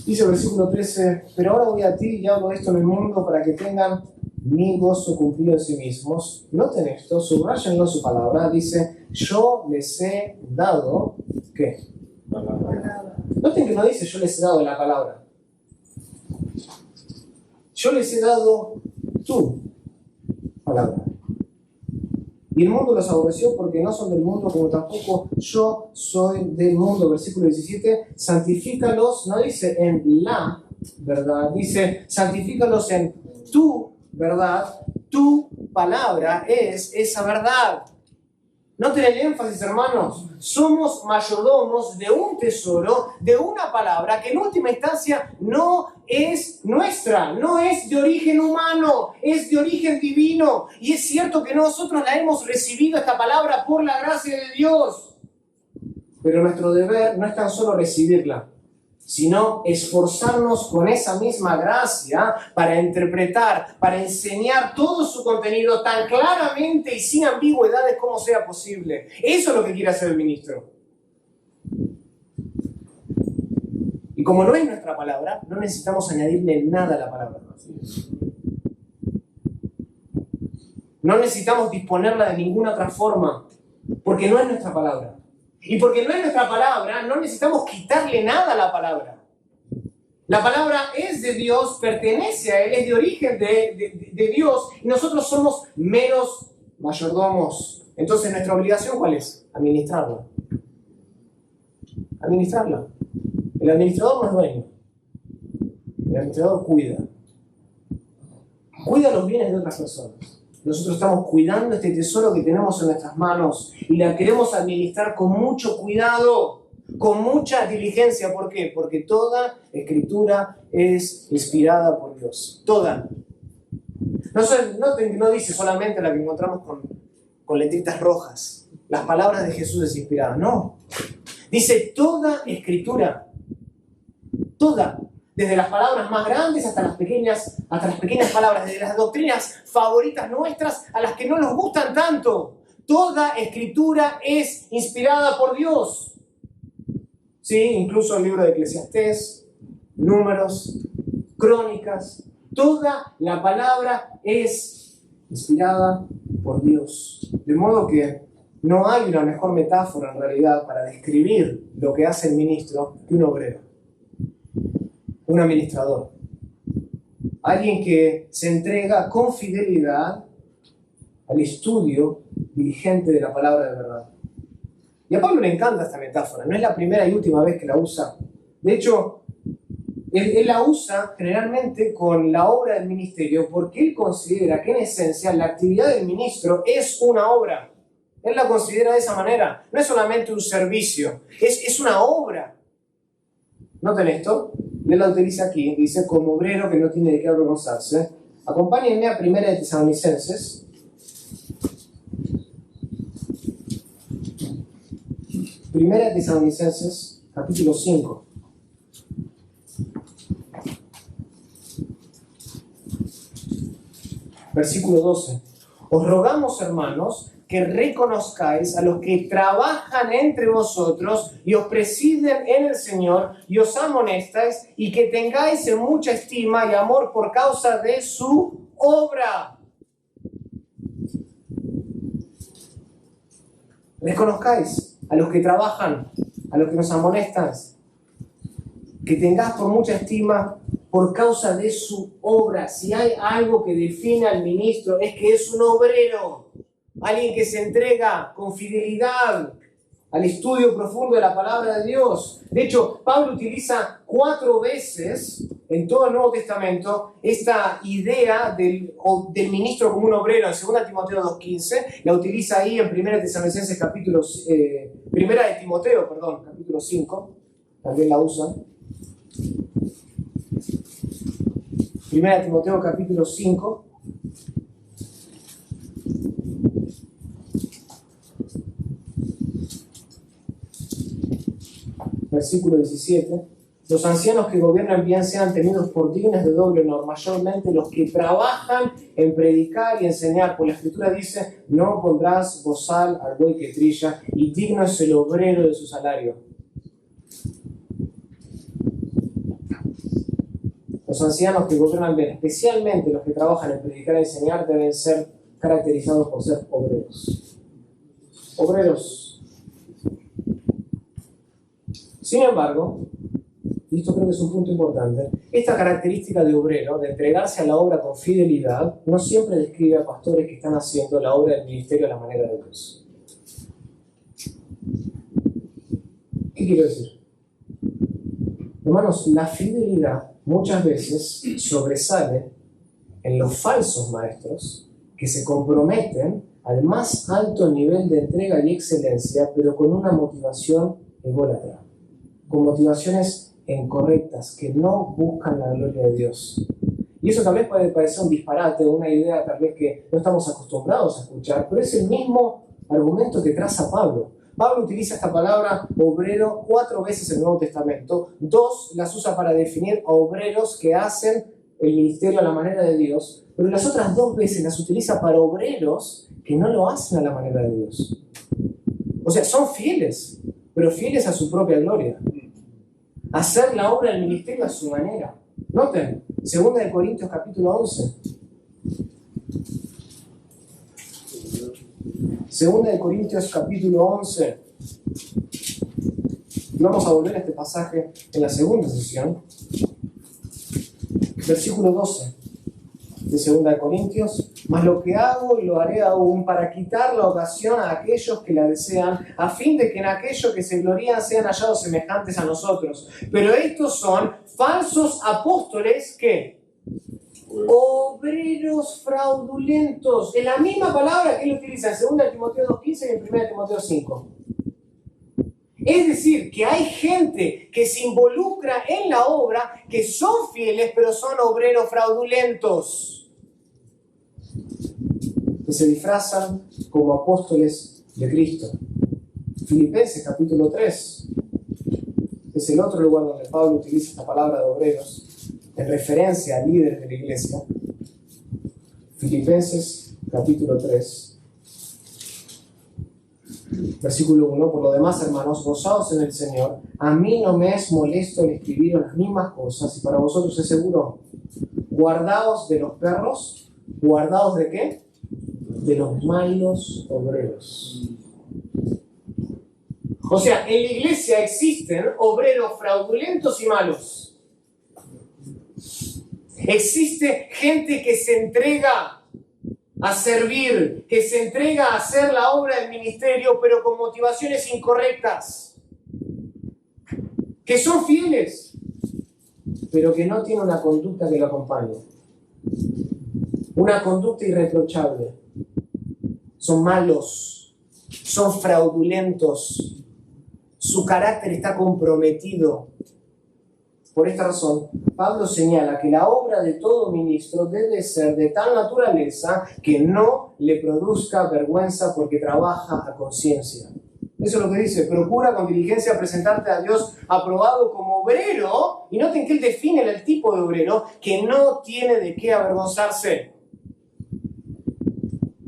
Dice el versículo 13, pero ahora voy a ti y hablo esto en el mundo para que tengan mi gozo cumplido en sí mismos. Noten esto, subrayenlo su palabra. Dice, yo les he dado, ¿qué? Noten que no dice yo les he dado la palabra. Yo les he dado tu palabra. Y el mundo los aborreció porque no son del mundo, como tampoco yo soy del mundo. Versículo 17, santifícalos, no dice en la verdad, dice santifícalos en tu verdad. Tu palabra es esa verdad. Noten el énfasis, hermanos. Somos mayordomos de un tesoro, de una palabra que en última instancia no es nuestra, no es de origen humano, es de origen divino. Y es cierto que nosotros la hemos recibido, esta palabra, por la gracia de Dios. Pero nuestro deber no es tan solo recibirla, sino esforzarnos con esa misma gracia para interpretar, para enseñar todo su contenido tan claramente y sin ambigüedades como sea posible. Eso es lo que quiere hacer el ministro. Y como no es nuestra palabra, no necesitamos añadirle nada a la palabra. No necesitamos disponerla de ninguna otra forma, porque no es nuestra palabra. Y porque no es nuestra palabra, no necesitamos quitarle nada a la palabra. La palabra es de Dios, pertenece a Él, es de origen de Dios, y nosotros somos meros mayordomos. Entonces, ¿nuestra obligación cuál es? Administrarla. Administrarla. El administrador no es dueño. El administrador cuida. Cuida los bienes de otras personas. Nosotros estamos cuidando este tesoro que tenemos en nuestras manos y la queremos administrar con mucho cuidado, con mucha diligencia. ¿Por qué? Porque toda escritura es inspirada por Dios. Toda. No dice solamente la que encontramos con letritas rojas. Las palabras de Jesús es inspirada. No. Dice toda escritura. Toda. Desde las palabras más grandes hasta las pequeñas palabras, desde las doctrinas favoritas nuestras a las que no nos gustan tanto. Toda escritura es inspirada por Dios. Sí, incluso el libro de Eclesiastés, Números, Crónicas, toda la palabra es inspirada por Dios. De modo que no hay una mejor metáfora en realidad para describir lo que hace el ministro que un obrero. Un administrador, alguien que se entrega con fidelidad al estudio diligente de la palabra de verdad. Y a Pablo le encanta esta metáfora, no es la primera y última vez que la usa. De hecho, él la usa generalmente con la obra del ministerio porque él considera que en esencia la actividad del ministro es una obra. Él la considera de esa manera, no es solamente un servicio, es una obra. ¿Noten esto? Él la utiliza aquí, dice, como obrero que no tiene de qué avergonzarse. Acompáñenme a 1 de Tesalonicenses. 1 de Tesalonicenses, capítulo 5. Versículo 12. Os rogamos, hermanos, que reconozcáis a los que trabajan entre vosotros y os presiden en el Señor y os amonestáis y que tengáis en mucha estima y amor por causa de su obra. Reconozcáis a los que trabajan, a los que nos amonestan, que tengáis por mucha estima por causa de su obra. Si hay algo que define al ministro es que es un obrero. Alguien que se entrega con fidelidad al estudio profundo de la palabra de Dios. De hecho, Pablo utiliza 4 veces en todo el Nuevo Testamento esta idea del ministro como un obrero. En 2 Timoteo 2.15, la utiliza ahí en 1 Tesalonicenses capítulo 5, también la usa. 1 Timoteo capítulo 5. Versículo 17, Los ancianos que gobiernan bien sean tenidos por dignos de doble honor, mayormente los que trabajan en predicar y enseñar. Pues la Escritura dice, no pondrás bozal al buey que trilla, y digno es el obrero de su salario. Los ancianos que gobiernan bien, especialmente los que trabajan en predicar y enseñar, deben ser caracterizados por ser obreros. Obreros. Sin embargo, y esto creo que es un punto importante, esta característica de obrero, de entregarse a la obra con fidelidad, no siempre describe a pastores que están haciendo la obra del ministerio a la manera de Dios. ¿Qué quiero decir? Hermanos, la fidelidad muchas veces sobresale en los falsos maestros que se comprometen al más alto nivel de entrega y excelencia, pero con una motivación ególatra, con motivaciones incorrectas, que no buscan la gloria de Dios. Y eso tal vez puede parecer un disparate, una idea tal vez que no estamos acostumbrados a escuchar, pero es el mismo argumento que traza Pablo. Pablo utiliza esta palabra obrero 4 veces en el Nuevo Testamento. 2 las usa para definir a obreros que hacen el ministerio a la manera de Dios, pero las otras 2 veces las utiliza para obreros que no lo hacen a la manera de Dios. O sea, son fieles, pero fieles a su propia gloria. Hacer la obra del ministerio a su manera. Noten, 2 de Corintios capítulo 11. 2 de Corintios capítulo 11. Y vamos a volver a este pasaje en la segunda sesión. Versículo 12 de 2 de Corintios. Mas lo que hago y lo haré aún para quitar la ocasión a aquellos que la desean, a fin de que en aquello que se glorían sean hallados semejantes a nosotros. Pero estos son falsos apóstoles que obreros fraudulentos. Es la misma palabra que él utiliza en 2 Timoteo 2:15 y en 1 Timoteo 5. Es decir, que hay gente que se involucra en la obra, que son fieles, pero son obreros fraudulentos, que se disfrazan como apóstoles de Cristo. Filipenses capítulo 3 es el otro lugar donde Pablo utiliza esta palabra de obreros en referencia a líderes de la iglesia. Filipenses capítulo 3 versículo 1. Por lo demás, hermanos, gozaos en el Señor. A mí no me es molesto el escribir las mismas cosas, y para vosotros es seguro. Guardaos de los perros. ¿Guardaos de qué? De los malos obreros. O sea, en la iglesia existen obreros fraudulentos y malos. Existe gente que se entrega a servir, que se entrega a hacer la obra del ministerio, pero con motivaciones incorrectas, que son fieles, pero que no tienen una conducta que lo acompañe, una conducta irreprochable. Son malos, son fraudulentos, su carácter está comprometido. Por esta razón, Pablo señala que la obra de todo ministro debe ser de tal naturaleza que no le produzca vergüenza porque trabaja a conciencia. Eso es lo que dice: procura con diligencia presentarte a Dios aprobado como obrero, y noten que él define el tipo de obrero que no tiene de qué avergonzarse.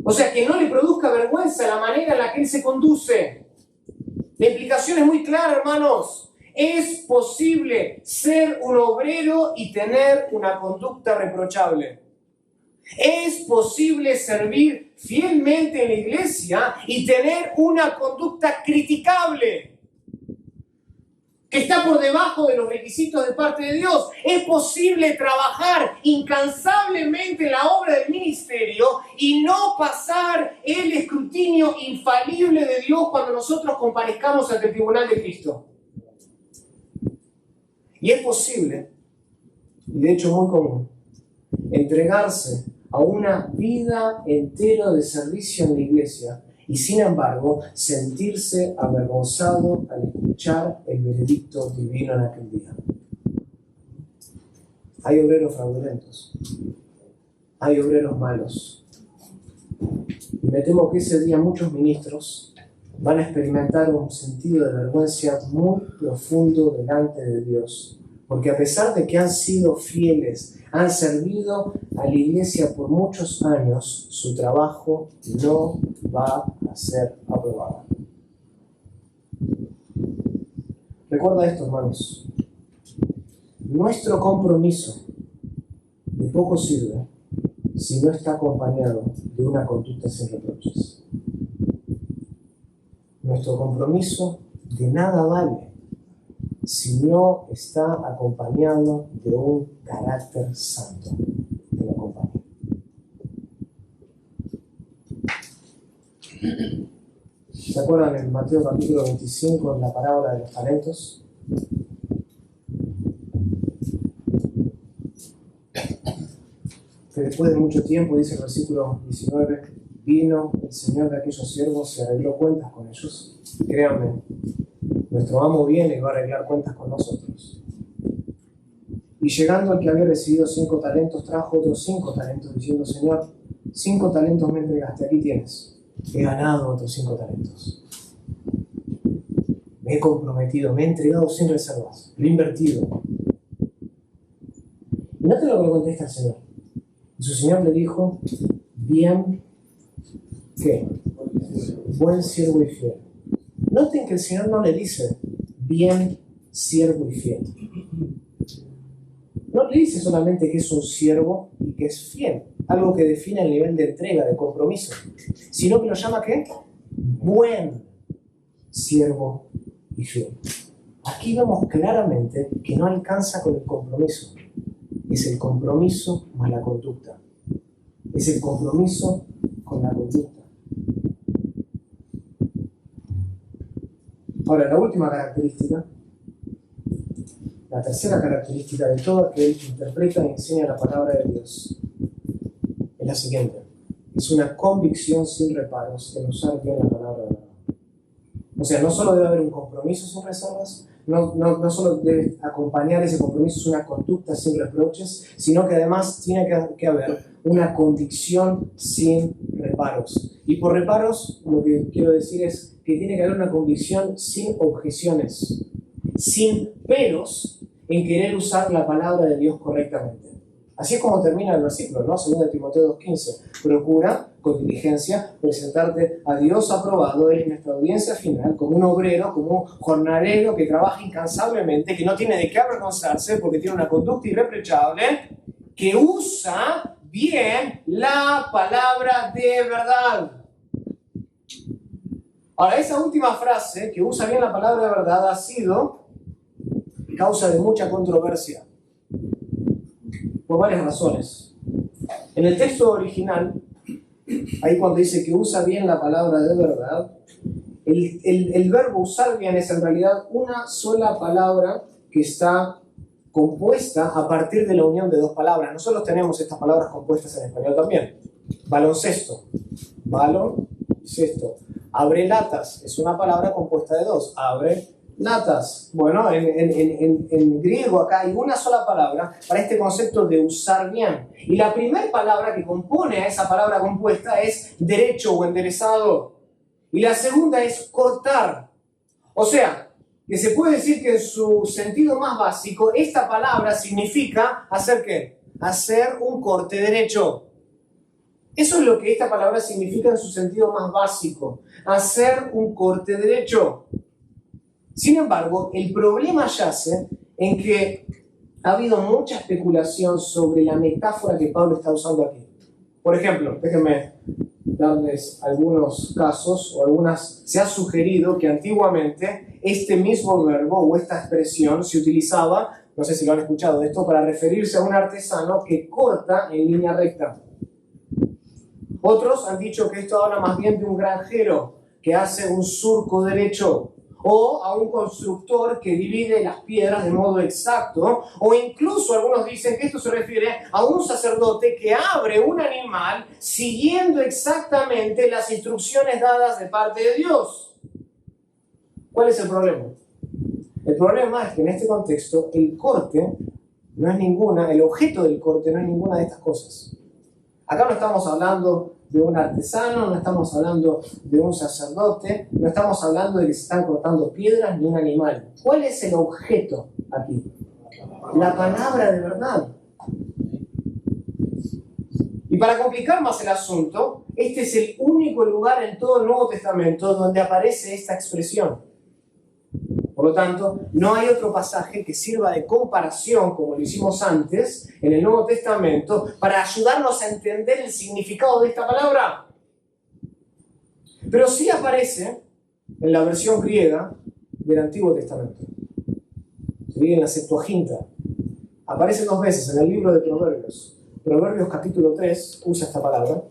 O sea, que no le produzca vergüenza la manera en la que él se conduce. La implicación es muy clara, hermanos. Es posible ser un obrero y tener una conducta reprochable. Es posible servir fielmente en la iglesia y tener una conducta criticable, que está por debajo de los requisitos de parte de Dios. Es posible trabajar incansablemente en la obra del ministerio y no pasar el escrutinio infalible de Dios cuando nosotros comparezcamos ante el tribunal de Cristo. Y es posible, y de hecho muy común, entregarse a una vida entera de servicio en la iglesia y sin embargo sentirse avergonzado al escuchar el veredicto divino en aquel día. Hay obreros fraudulentos, hay obreros malos, y me temo que ese día muchos ministros van a experimentar un sentido de vergüenza muy profundo delante de Dios, Porque a pesar de que han sido fieles, han servido a la iglesia por muchos años, su trabajo no va a ser aprobado. Recuerda esto, hermanos. Nuestro compromiso de poco sirve si no está acompañado de una conducta sin reproches. Nuestro compromiso de nada vale si no está acompañado de un carácter santo que lo acompañe. ¿Se acuerdan en Mateo capítulo 25, en la parábola de los talentos? Que después de mucho tiempo, dice el versículo 19, vino el Señor de aquellos siervos y arregló cuentas con ellos. Créanme, nuestro amo viene y va a arreglar cuentas con nosotros. Y llegando el que había recibido 5 talentos, trajo otros 5 talentos, diciendo, Señor, 5 talentos me entregaste, aquí tienes. He ganado otros 5 talentos. Me he comprometido, me he entregado sin reservas, lo he invertido. Y noten lo que le contesta el Señor. Y su Señor le dijo, bien, ¿qué? Buen siervo y fiel. Noten que el Señor no le dice, bien, siervo y fiel. No le dice solamente que es un siervo y que es fiel, algo que define el nivel de entrega, de compromiso, sino que lo llama ¿qué? Buen siervo y fiel. Aquí vemos claramente que no alcanza con el compromiso. Es el compromiso más la conducta. Es el compromiso con la conducta. Ahora, la última característica, la tercera característica de todo aquel que interpreta y enseña la palabra de Dios es la siguiente. Es una convicción sin reparos en usar bien la palabra de verdad. O sea, no solo debe haber un compromiso sin reservas, no solo debe acompañar ese compromiso una conducta sin reproches, sino que además tiene que haber una convicción sin reparos. Y por reparos, lo que quiero decir es que tiene que haber una convicción sin objeciones, sin peros en querer usar la palabra de Dios correctamente. Así es como termina el versículo, ¿no? 2 Timoteo 2:15. Procura con diligencia presentarte a Dios aprobado en nuestra audiencia final, como un obrero, como un jornalero que trabaja incansablemente, que no tiene de qué avergonzarse porque tiene una conducta irreprochable, que usa bien la palabra de verdad. Ahora, esa última frase, que usa bien la palabra de verdad, ha sido causa de mucha controversia, por varias razones. En el texto original, ahí cuando dice que usa bien la palabra de verdad, el verbo usar bien es en realidad una sola palabra que está compuesta a partir de la unión de 2 palabras. Nosotros tenemos estas palabras compuestas en español también. Baloncesto, balón, cesto. Abre latas, es una palabra compuesta de 2. Abre latas. Bueno, en griego acá hay una sola palabra para este concepto de usar bien. Y la primera palabra que compone a esa palabra compuesta es derecho o enderezado. Y la segunda es cortar. O sea, que se puede decir que en su sentido más básico, esta palabra significa ¿hacer qué? Hacer un corte derecho. Eso es lo que esta palabra significa en su sentido más básico. Hacer un corte derecho. Sin embargo, el problema yace en que ha habido mucha especulación sobre la metáfora que Pablo está usando aquí. Por ejemplo, déjenme darles algunos casos o algunas. Se ha sugerido que antiguamente este mismo verbo o esta expresión se utilizaba, no sé si lo han escuchado esto, para referirse a un artesano que corta en línea recta. Otros han dicho que esto habla más bien de un granjero que hace un surco derecho, o a un constructor que divide las piedras de modo exacto, o incluso algunos dicen que esto se refiere a un sacerdote que abre un animal siguiendo exactamente las instrucciones dadas de parte de Dios. ¿Cuál es el problema? El problema es que en este contexto el corte no es ninguna, el objeto del corte no es ninguna de estas cosas. Acá no estamos hablando de un artesano, no estamos hablando de un sacerdote, no estamos hablando de que se están cortando piedras ni un animal. ¿Cuál es el objeto aquí? La palabra de verdad. Y para complicar más el asunto, este es el único lugar en todo el Nuevo Testamento donde aparece esta expresión. Por lo tanto, no hay otro pasaje que sirva de comparación, como lo hicimos antes, en el Nuevo Testamento, para ayudarnos a entender el significado de esta palabra. Pero sí aparece en la versión griega del Antiguo Testamento. Se lee en la Septuaginta. Aparece 2 veces en el libro de Proverbios. Proverbios capítulo 3 usa esta palabra.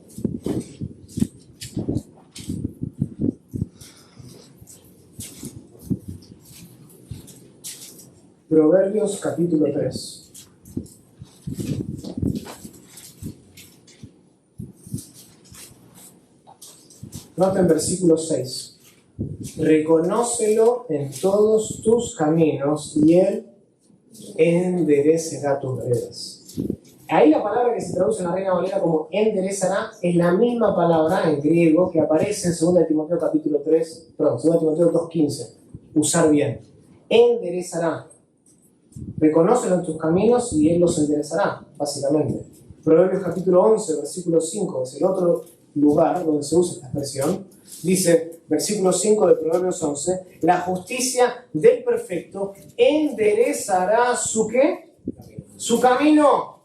Proverbios capítulo 3. Nota en versículo 6. Reconócelo en todos tus caminos y Él enderecerá tus veredas. Ahí la palabra que se traduce en la Reina Valera como enderezará es la misma palabra en griego que aparece en 2 Timoteo capítulo 3, 2 Timoteo 2:15. Usar bien. Enderezará. Reconócelo en tus caminos y Él los enderezará, básicamente. Proverbios capítulo 11, versículo 5, es el otro lugar donde se usa esta expresión. Dice, versículo 5 de Proverbios 11, la justicia del perfecto enderezará su ¿qué? Su camino.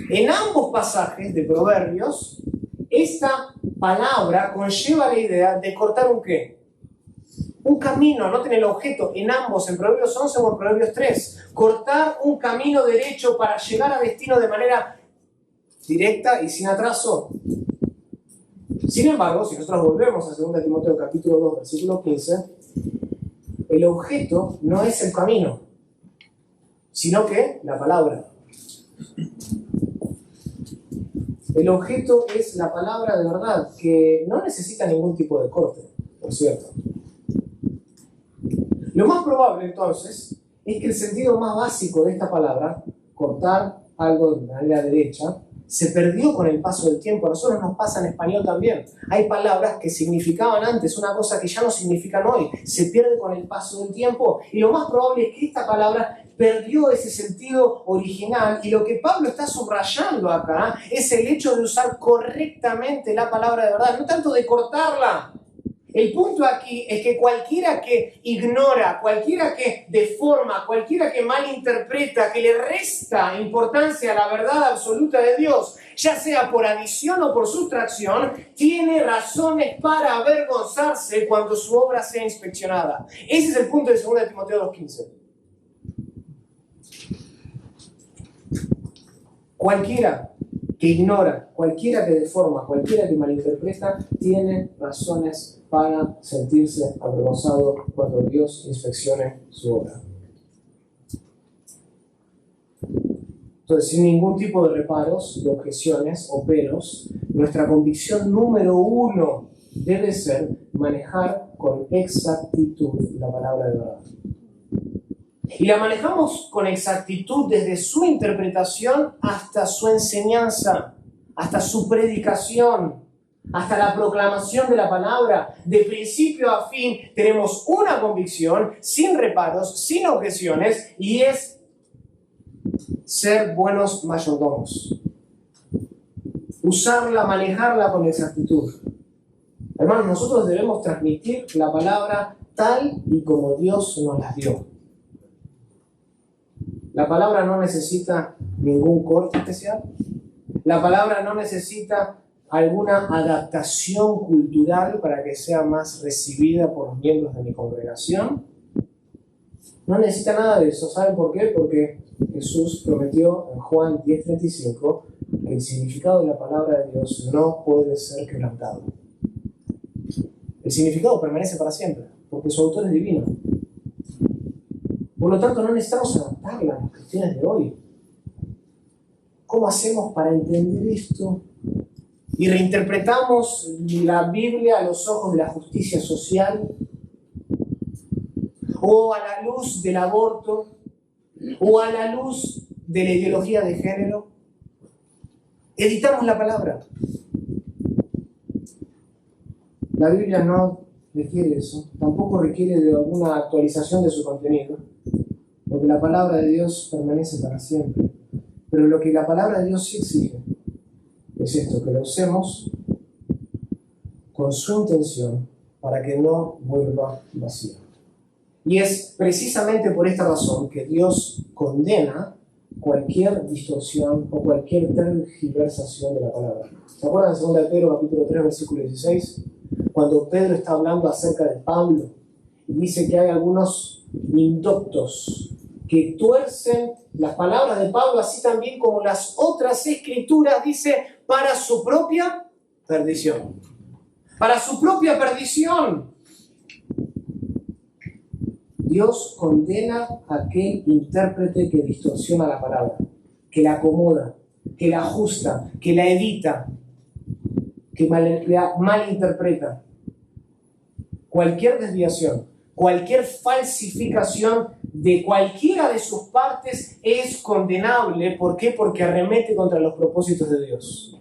En ambos pasajes de Proverbios, esta palabra conlleva la idea de cortar un ¿qué? Un camino, anoten el objeto, en ambos, en Proverbios 11 o en Proverbios 3. Cortar un camino derecho para llegar a destino de manera directa y sin atraso. Sin embargo, si nosotros volvemos a 2 Timoteo capítulo 2, versículo 15, el objeto no es el camino, sino que la palabra. El objeto es la palabra de verdad, que no necesita ningún tipo de corte, por cierto. Lo más probable, entonces, es que el sentido más básico de esta palabra, cortar algo de manera derecha, se perdió con el paso del tiempo. A nosotros nos pasa en español también. Hay palabras que significaban antes una cosa que ya no significan hoy. Se pierde con el paso del tiempo. Y lo más probable es que esta palabra perdió ese sentido original. Y lo que Pablo está subrayando acá es el hecho de usar correctamente la palabra de verdad, no tanto de cortarla. El punto aquí es que cualquiera que ignora, cualquiera que deforma, cualquiera que malinterpreta, que le resta importancia a la verdad absoluta de Dios, ya sea por adición o por sustracción, tiene razones para avergonzarse cuando su obra sea inspeccionada. Ese es el punto de 2 Timoteo 2:15. Cualquiera que ignora, cualquiera que deforma, cualquiera que malinterpreta, tiene razones para sentirse avergonzado cuando Dios inspeccione su obra. Entonces, sin ningún tipo de reparos, de objeciones o peros, nuestra convicción número 1 debe ser manejar con exactitud la palabra de verdad. Y la manejamos con exactitud desde su interpretación hasta su enseñanza, hasta su predicación, hasta la proclamación de la palabra. De principio a fin tenemos una convicción, sin reparos, sin objeciones, y es ser buenos mayordomos. Usarla, manejarla con exactitud. Hermanos, nosotros debemos transmitir la palabra tal y como Dios nos la dio. La palabra no necesita ningún corte especial. La palabra no necesita alguna adaptación cultural para que sea más recibida por los miembros de mi congregación. No necesita nada de eso. ¿Saben por qué? Porque Jesús prometió en Juan 10:35 que el significado de la palabra de Dios no puede ser quebrantado. El significado permanece para siempre, porque su autor es divino. Por lo tanto, no necesitamos adaptarla a las cuestiones de hoy. ¿Cómo hacemos para entender esto? Y reinterpretamos la Biblia a los ojos de la justicia social, o a la luz del aborto, o a la luz de la ideología de género. Editamos la palabra. La Biblia no requiere eso, tampoco requiere de alguna actualización de su contenido, porque la palabra de Dios permanece para siempre. Pero lo que la palabra de Dios sí exige es esto, que lo usemos con su intención para que no vuelva vacío. Y es precisamente por esta razón que Dios condena cualquier distorsión o cualquier tergiversación de la palabra. ¿Se acuerdan de 2 de Pedro, capítulo 3, versículo 16? Cuando Pedro está hablando acerca de Pablo y dice que hay algunos indoctos que tuercen las palabras de Pablo, así también como las otras escrituras, dice, para su propia perdición. Para su propia perdición. Dios condena a aquel intérprete que distorsiona la palabra, que la acomoda, que la ajusta, que la edita, que la malinterpreta. Cualquier desviación, cualquier falsificación de cualquiera de sus partes es condenable. ¿Por qué? Porque arremete contra los propósitos de Dios.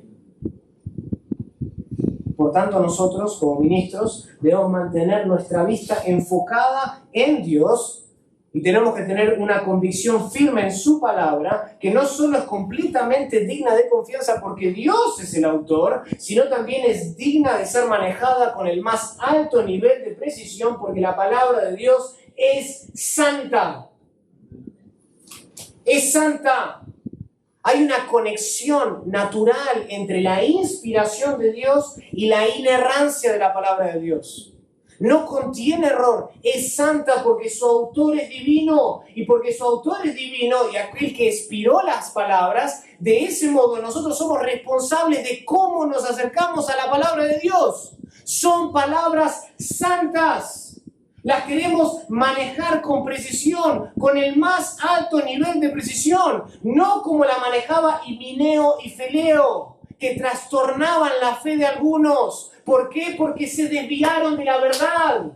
Por tanto, nosotros, como ministros, debemos mantener nuestra vista enfocada en Dios y tenemos que tener una convicción firme en su palabra, que no solo es completamente digna de confianza porque Dios es el autor, sino también es digna de ser manejada con el más alto nivel de precisión porque la palabra de Dios es santa. Es santa. Hay una conexión natural entre la inspiración de Dios y la inerrancia de la palabra de Dios. No contiene error, es santa porque su autor es divino, y porque su autor es divino y aquel que inspiró las palabras, de ese modo nosotros somos responsables de cómo nos acercamos a la palabra de Dios. Son palabras santas. Las queremos manejar con precisión, con el más alto nivel de precisión, no como la manejaba Himeneo y Fileo, que trastornaban la fe de algunos. ¿Por qué? Porque se desviaron de la verdad.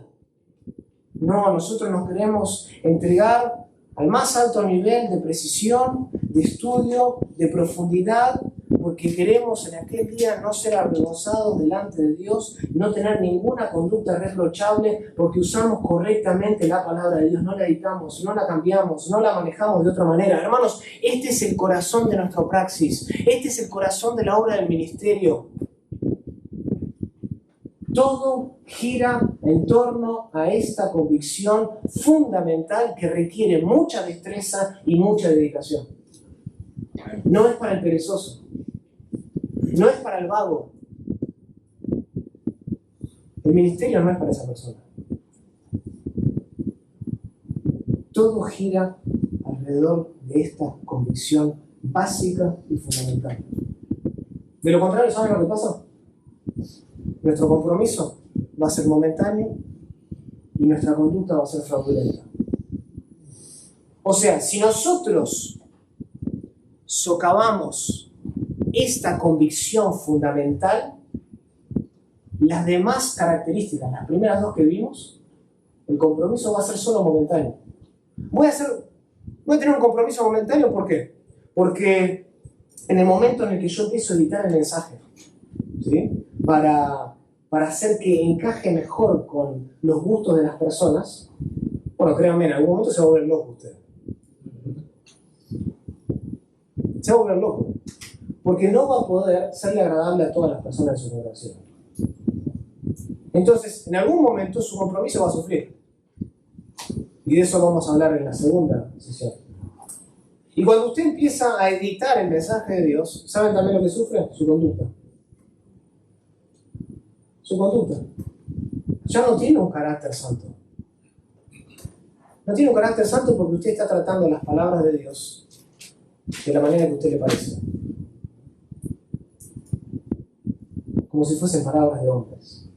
No, nosotros nos queremos entregar al más alto nivel de precisión, de estudio, de profundidad, porque queremos en aquel día no ser avergonzados delante de Dios, no tener ninguna conducta reprochable, porque usamos correctamente la palabra de Dios, no la editamos, no la cambiamos, no la manejamos de otra manera. Hermanos, este es el corazón de nuestra praxis, este es el corazón de la obra del ministerio. Todo gira en torno a esta convicción fundamental que requiere mucha destreza y mucha dedicación. No es para el perezoso. No es para el vago. El ministerio no es para esa persona. Todo gira alrededor de esta convicción básica y fundamental. De lo contrario, ¿saben lo que pasa? Nuestro compromiso va a ser momentáneo y nuestra conducta va a ser fraudulenta. O sea, si nosotros socavamos esta convicción fundamental, las demás características, las primeras dos que vimos, el compromiso va a ser solo momentáneo. Voy a tener un compromiso momentáneo, ¿por qué? Porque en el momento en el que yo empiezo a editar el mensaje, ¿sí? Para hacer que encaje mejor con los gustos de las personas, bueno, créanme, en algún momento se va a volver loco usted. Se va a volver loco. Porque no va a poder serle agradable a todas las personas de su congregación. Entonces, en algún momento su compromiso va a sufrir. Y de eso vamos a hablar en la segunda sesión. Y cuando usted empieza a editar el mensaje de Dios, ¿saben también lo que sufre? Su conducta. Su conducta. Ya no tiene un carácter santo. No tiene un carácter santo porque usted está tratando las palabras de Dios de la manera que a usted le parece. Como si fuesen palabras de hombres.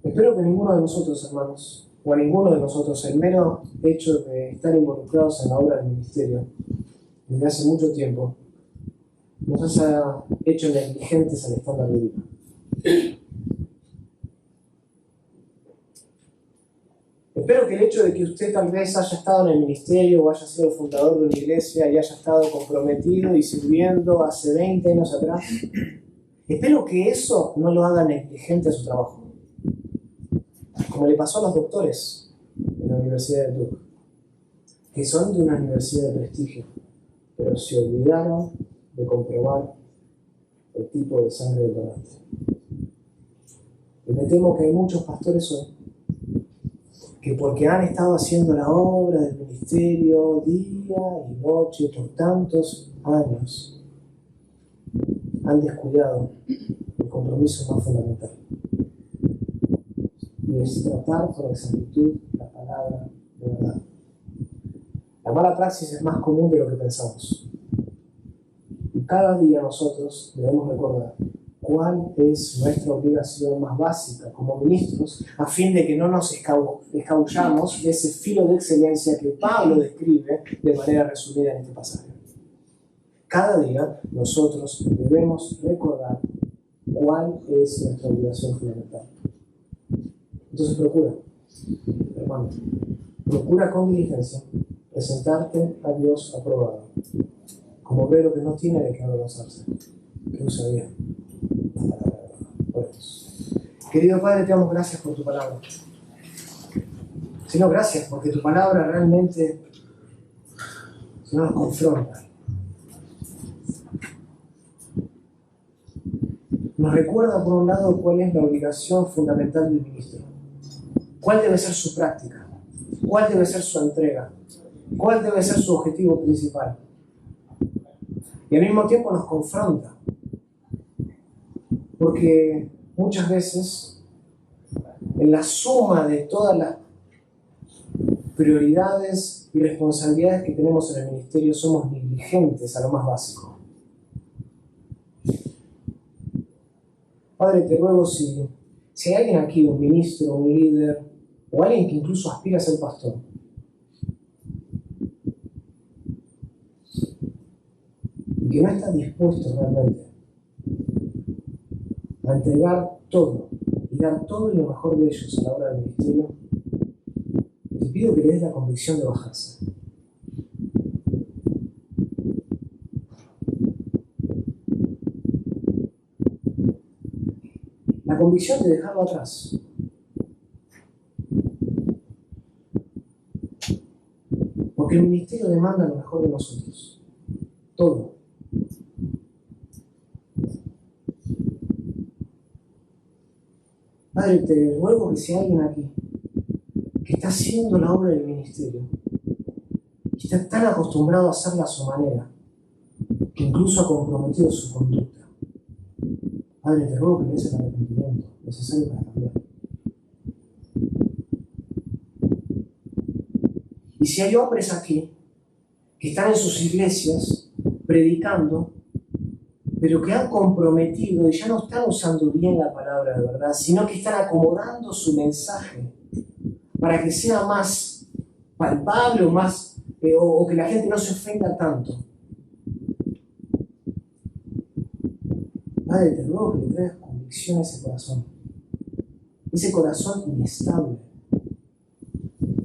Espero que ninguno de nosotros, hermanos, o a ninguno de nosotros, el mero hecho de estar involucrados en la obra del ministerio desde hace mucho tiempo, nos haya hecho negligentes al estándar de vida. Espero que el hecho de que usted tal vez haya estado en el ministerio o haya sido fundador de una iglesia y haya estado comprometido y sirviendo hace 20 años atrás, espero que eso no lo haga negligente a su trabajo. Al como le pasó a los doctores en la Universidad de Duke, que son de una universidad de prestigio, pero se olvidaron de comprobar el tipo de sangre del donante. Y me temo que hay muchos pastores hoy que porque han estado haciendo la obra del ministerio día y noche por tantos años, han descuidado el compromiso más fundamental. Y es tratar con exactitud la palabra de verdad. La mala praxis es más común de lo que pensamos. Y cada día nosotros debemos recordar cuál es nuestra obligación más básica como ministros, a fin de que no nos escabullamos de ese filo de excelencia que Pablo describe de manera resumida en este pasaje. Cada día nosotros debemos recordar cuál es nuestra obligación fundamental. Entonces hermano, procura con diligencia presentarte a Dios aprobado, como obrero que no tiene de qué avergonzarse, que usa bien la palabra de verdad. Oremos. Querido Padre, te damos gracias por tu palabra. Señor, gracias porque tu palabra realmente nos confronta. Nos recuerda, por un lado, cuál es la obligación fundamental del ministro. ¿Cuál debe ser su práctica? ¿Cuál debe ser su entrega? ¿Cuál debe ser su objetivo principal? Y al mismo tiempo nos confronta. Porque muchas veces, en la suma de todas las prioridades y responsabilidades que tenemos en el ministerio, somos negligentes a lo más básico. Padre, te ruego si hay alguien aquí, un ministro, un líder, o alguien que incluso aspira a ser pastor, y que no está dispuesto realmente a entregar todo y dar todo y lo mejor de ellos a la hora del ministerio, te pido que le des la convicción de bajarse. La convicción de dejarlo atrás. Porque el ministerio demanda lo mejor de nosotros. Todo. Padre, te ruego que si hay alguien aquí que está haciendo la obra del ministerio y está tan acostumbrado a hacerla a su manera, que incluso ha comprometido su conducta, Padre, te ruego que le des el arrepentimiento necesario para cambiar. Y si hay hombres aquí que están en sus iglesias predicando, pero que han comprometido y ya no están usando bien la palabra de verdad, sino que están acomodando su mensaje para que sea más palpable o que la gente no se ofenda tanto. Padre, te ruego que le traigas convicción a ese corazón inestable,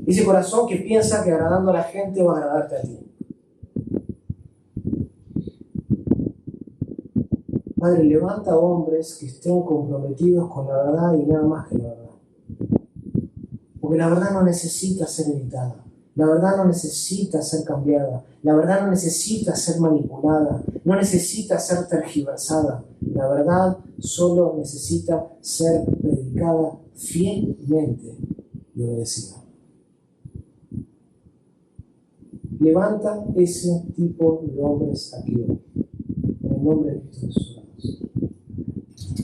ese corazón que piensa que agradando a la gente va a agradarte a ti. Padre, levanta hombres que estén comprometidos con la verdad y nada más que la verdad. Porque la verdad no necesita ser editada, la verdad no necesita ser cambiada, la verdad no necesita ser manipulada, no necesita ser tergiversada. La verdad solo necesita ser predicada fielmente y obedecida. Levanta ese tipo de hombres aquí hoy, en el nombre de Cristo Jesús.